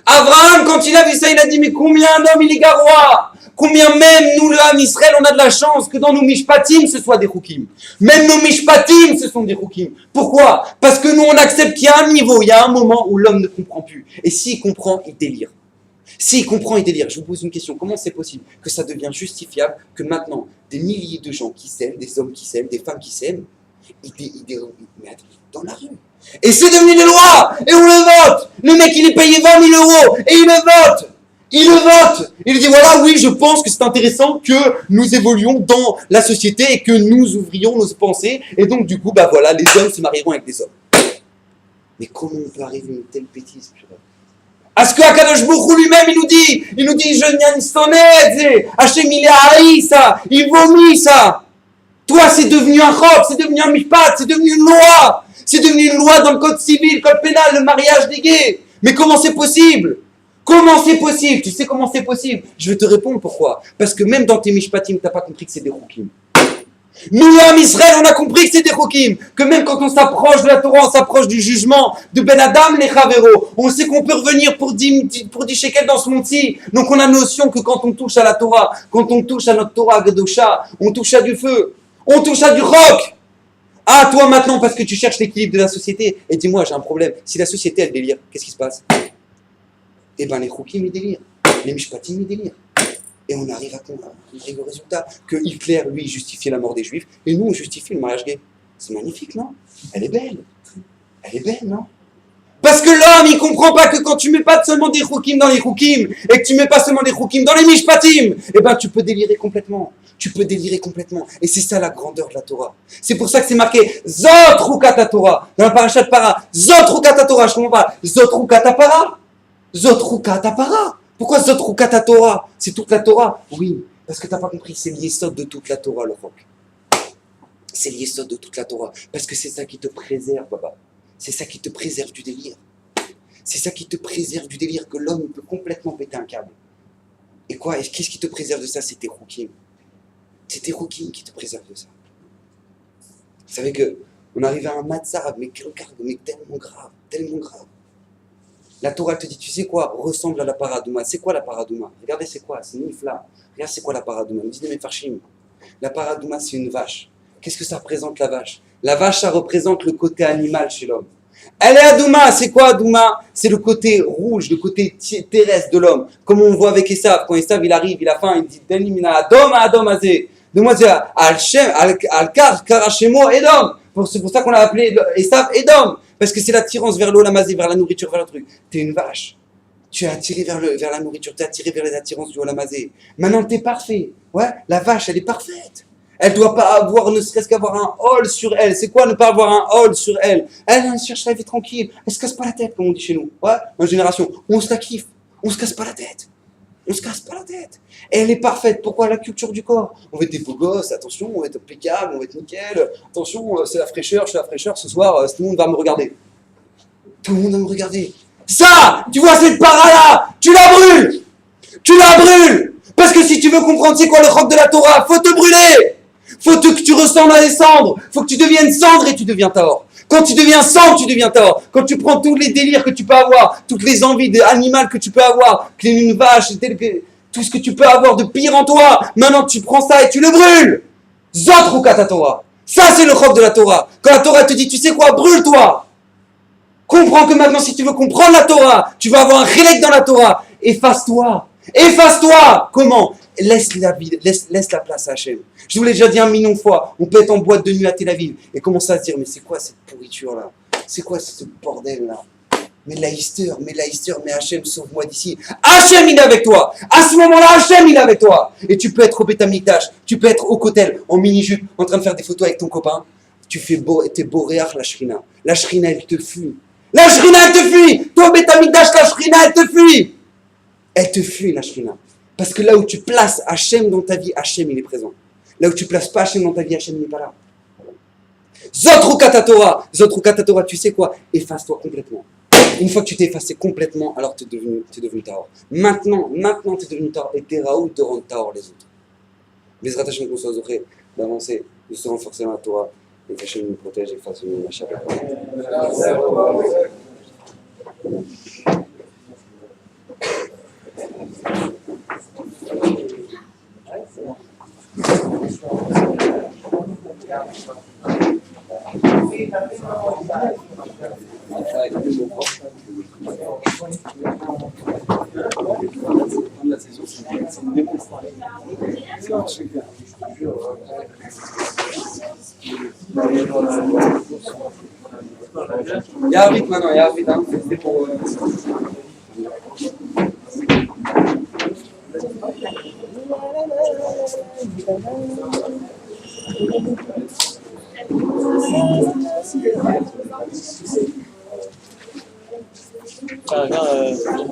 A: Abraham, quand il a vu ça, il a dit, mais combien d'hommes il est garois? Combien même nous, l'âme Israël, on a de la chance que dans nos mishpatim, ce soit des roukim. Même nos mishpatim, ce sont des roukim. Pourquoi? Parce que nous, on accepte qu'il y a un niveau, il y a un moment où l'homme ne comprend plus. Et s'il comprend, il délire. Je vous pose une question. Comment c'est possible que ça devient justifiable que maintenant, des milliers de gens qui s'aiment, des hommes qui s'aiment, des femmes qui s'aiment, ils dans la rue. Et c'est devenu des lois. Et on le vote. Le mec, il est payé 20 000 € et il le vote. Il dit voilà, oui, je pense que c'est intéressant que nous évoluions dans la société et que nous ouvrions nos pensées. Et donc, du coup, voilà, les hommes se marieront avec des hommes. Mais comment on peut arriver à une telle bêtise? À ce que Akadosh Baruch Hu lui-même, il nous dit, je n'ai sonnet, Hachem, il est haï ça, il vomit ça. Toi, c'est devenu un chok, c'est devenu un mishpat, c'est devenu une loi. C'est devenu une loi dans le code civil, code pénal, le mariage des gays. Mais comment c'est possible? Tu sais comment c'est possible? Je vais te répondre pourquoi. Parce que même dans tes mishpatim, tu n'as pas compris que c'est des roukim. Nous, l'homme Israël, on a compris que c'est des roukim. Que même quand on s'approche de la Torah, on s'approche du jugement de Ben Adam, les Chavero. On sait qu'on peut revenir pour 10 shekels dans ce monde-ci. Donc on a notion que quand on touche à la Torah, quand on touche à notre Torah Gadosha, on touche à du feu. On touche à du roc. Ah, toi maintenant, parce que tu cherches l'équilibre de la société. Et dis-moi, j'ai un problème. Si la société, elle délire, qu'est-ce qui se passe? Eh bien, les roukim, ils délirent. Les mishpatim, ils délirent. Et on arrive au résultat que Hitler, lui, justifiait la mort des Juifs, et nous, on justifie le mariage gay. C'est magnifique, non? Elle est belle, non? Parce que l'homme, il comprend pas que quand tu mets pas seulement des roukim dans les roukim, et que tu mets pas seulement des roukim dans les mishpatim, eh ben, tu peux délirer complètement. Et c'est ça la grandeur de la Torah. C'est pour ça que c'est marqué Zot Rukat Torah dans la parasha de Para. Zot Rukat Torah, je comprends pas. Zot Rukat Para. Zot Rukat Para. Pourquoi Zot Rukat Torah? C'est toute la Torah. Oui, parce que t'as pas compris, c'est l'yesod de toute la Torah, le roc. C'est l'yesod de toute la Torah. Parce que c'est ça qui te préserve, Baba. C'est ça qui te préserve du délire. C'est ça qui te préserve du délire, que l'homme peut complètement péter un câble. Et quoi? Et qu'est-ce qui te préserve de ça? C'est tes roukim. C'est tes roukim qui te préservent de ça. Vous savez que on arrive à un matzah, mais tellement grave, tellement grave. La Torah te dit, tu sais quoi? Ressemble à la paradouma. C'est quoi la paradouma? Regardez, c'est quoi? C'est Nifla. Regarde, c'est quoi la paradouma? Me dit de mes farshim. La paradouma, c'est une vache. Qu'est-ce que ça représente, la vache? La vache, ça représente le côté animal chez l'homme. Elle est Adouma. C'est quoi Adouma? C'est le côté rouge, le côté terrestre de l'homme. Comme on voit avec Esav. Quand Esav, il arrive, il a faim, il dit Delimina Adom Adom Azé. Donne-moi ça. Al-Shem, Al-Kar, Karashemo, Edom. C'est pour ça qu'on l'a appelé Esav Edom. Parce que c'est l'attirance vers l'Olamazé, vers la nourriture, vers le truc. T'es une vache. Tu es attiré vers la nourriture, tu es attiré vers les attirances du Olamazé. Maintenant, t'es parfait. Ouais, la vache, elle est parfaite. Elle ne doit pas avoir, ne serait-ce qu'avoir un hall sur elle. C'est quoi ne pas avoir un hall sur elle? Elle cherche la vie tranquille. Elle se casse pas la tête, comme on dit chez nous. Ouais, en génération, on se la kiffe. On se casse pas la tête. On se casse pas la tête. Et elle est parfaite. Pourquoi? La culture du corps. On va être des beaux gosses, attention, on va être impeccable, on va être nickel. Attention, c'est la fraîcheur, je suis la fraîcheur. Ce soir, tout le monde va me regarder. Tout le monde va me regarder. Ça, tu vois cette para-là, tu la brûles. Tu la brûles. Parce que si tu veux comprendre c'est quoi le roc de la Torah, faut te brûler. Faut que tu ressembles à des cendres. Faut que tu deviennes cendre et tu deviens Tahor. Quand tu deviens cendre, tu deviens Tahor. Quand tu prends tous les délires que tu peux avoir, toutes les envies animales que tu peux avoir, une vache, tout ce que tu peux avoir de pire en toi, maintenant tu prends ça et tu le brûles. Zot Rukat Torah. Ça c'est le roc de la Torah. Quand la Torah te dit, tu sais quoi, brûle-toi. Comprends que maintenant si tu veux comprendre la Torah, tu vas avoir un chélek dans la Torah. Efface-toi. Efface-toi. Comment? Laisse la place à Hachem. Je vous l'ai déjà dit 1 million de fois. On peut être en boîte de nuit à Tel Aviv et commencer à se dire, mais c'est quoi cette pourriture là? C'est quoi ce bordel là? Mais Laïster, mais Hachem, sauve-moi d'ici. Hachem, il est avec toi. À ce moment-là, Hachem, il est avec toi. Et tu peux être au Beth Amikdash, tu peux être au Kotel, en mini-jupe, en train de faire des photos avec ton copain. Tu fais t'es boréach la Shrina. La Shrina, elle te fuit. La Shrina, elle te fuit. Toi, Beth Amikdash, la Shrina, elle te fuit. Elle te fuit, la Shrina. Parce que là où tu places Hachem dans ta vie, Hachem, il est présent. Là où tu places pas Hachem dans ta vie, Hachem, il n'est pas là. Zot Rukat Torah, tu sais quoi? Efface-toi complètement. Une fois que tu t'es effacé complètement, alors tu es devenu Tahor. Maintenant tu es devenu Tahor et t'es Raoul de rendre Tahor les autres. Bezrat Hachem qu'on soit zoré d'avancer, de se renforcer dans la Torah et qu'Hachem nous protège et fasse une Shabbat. Il y a un rythme maintenant, il y a un rythme. Hein. C'est pour.
B: Ciao, ciao,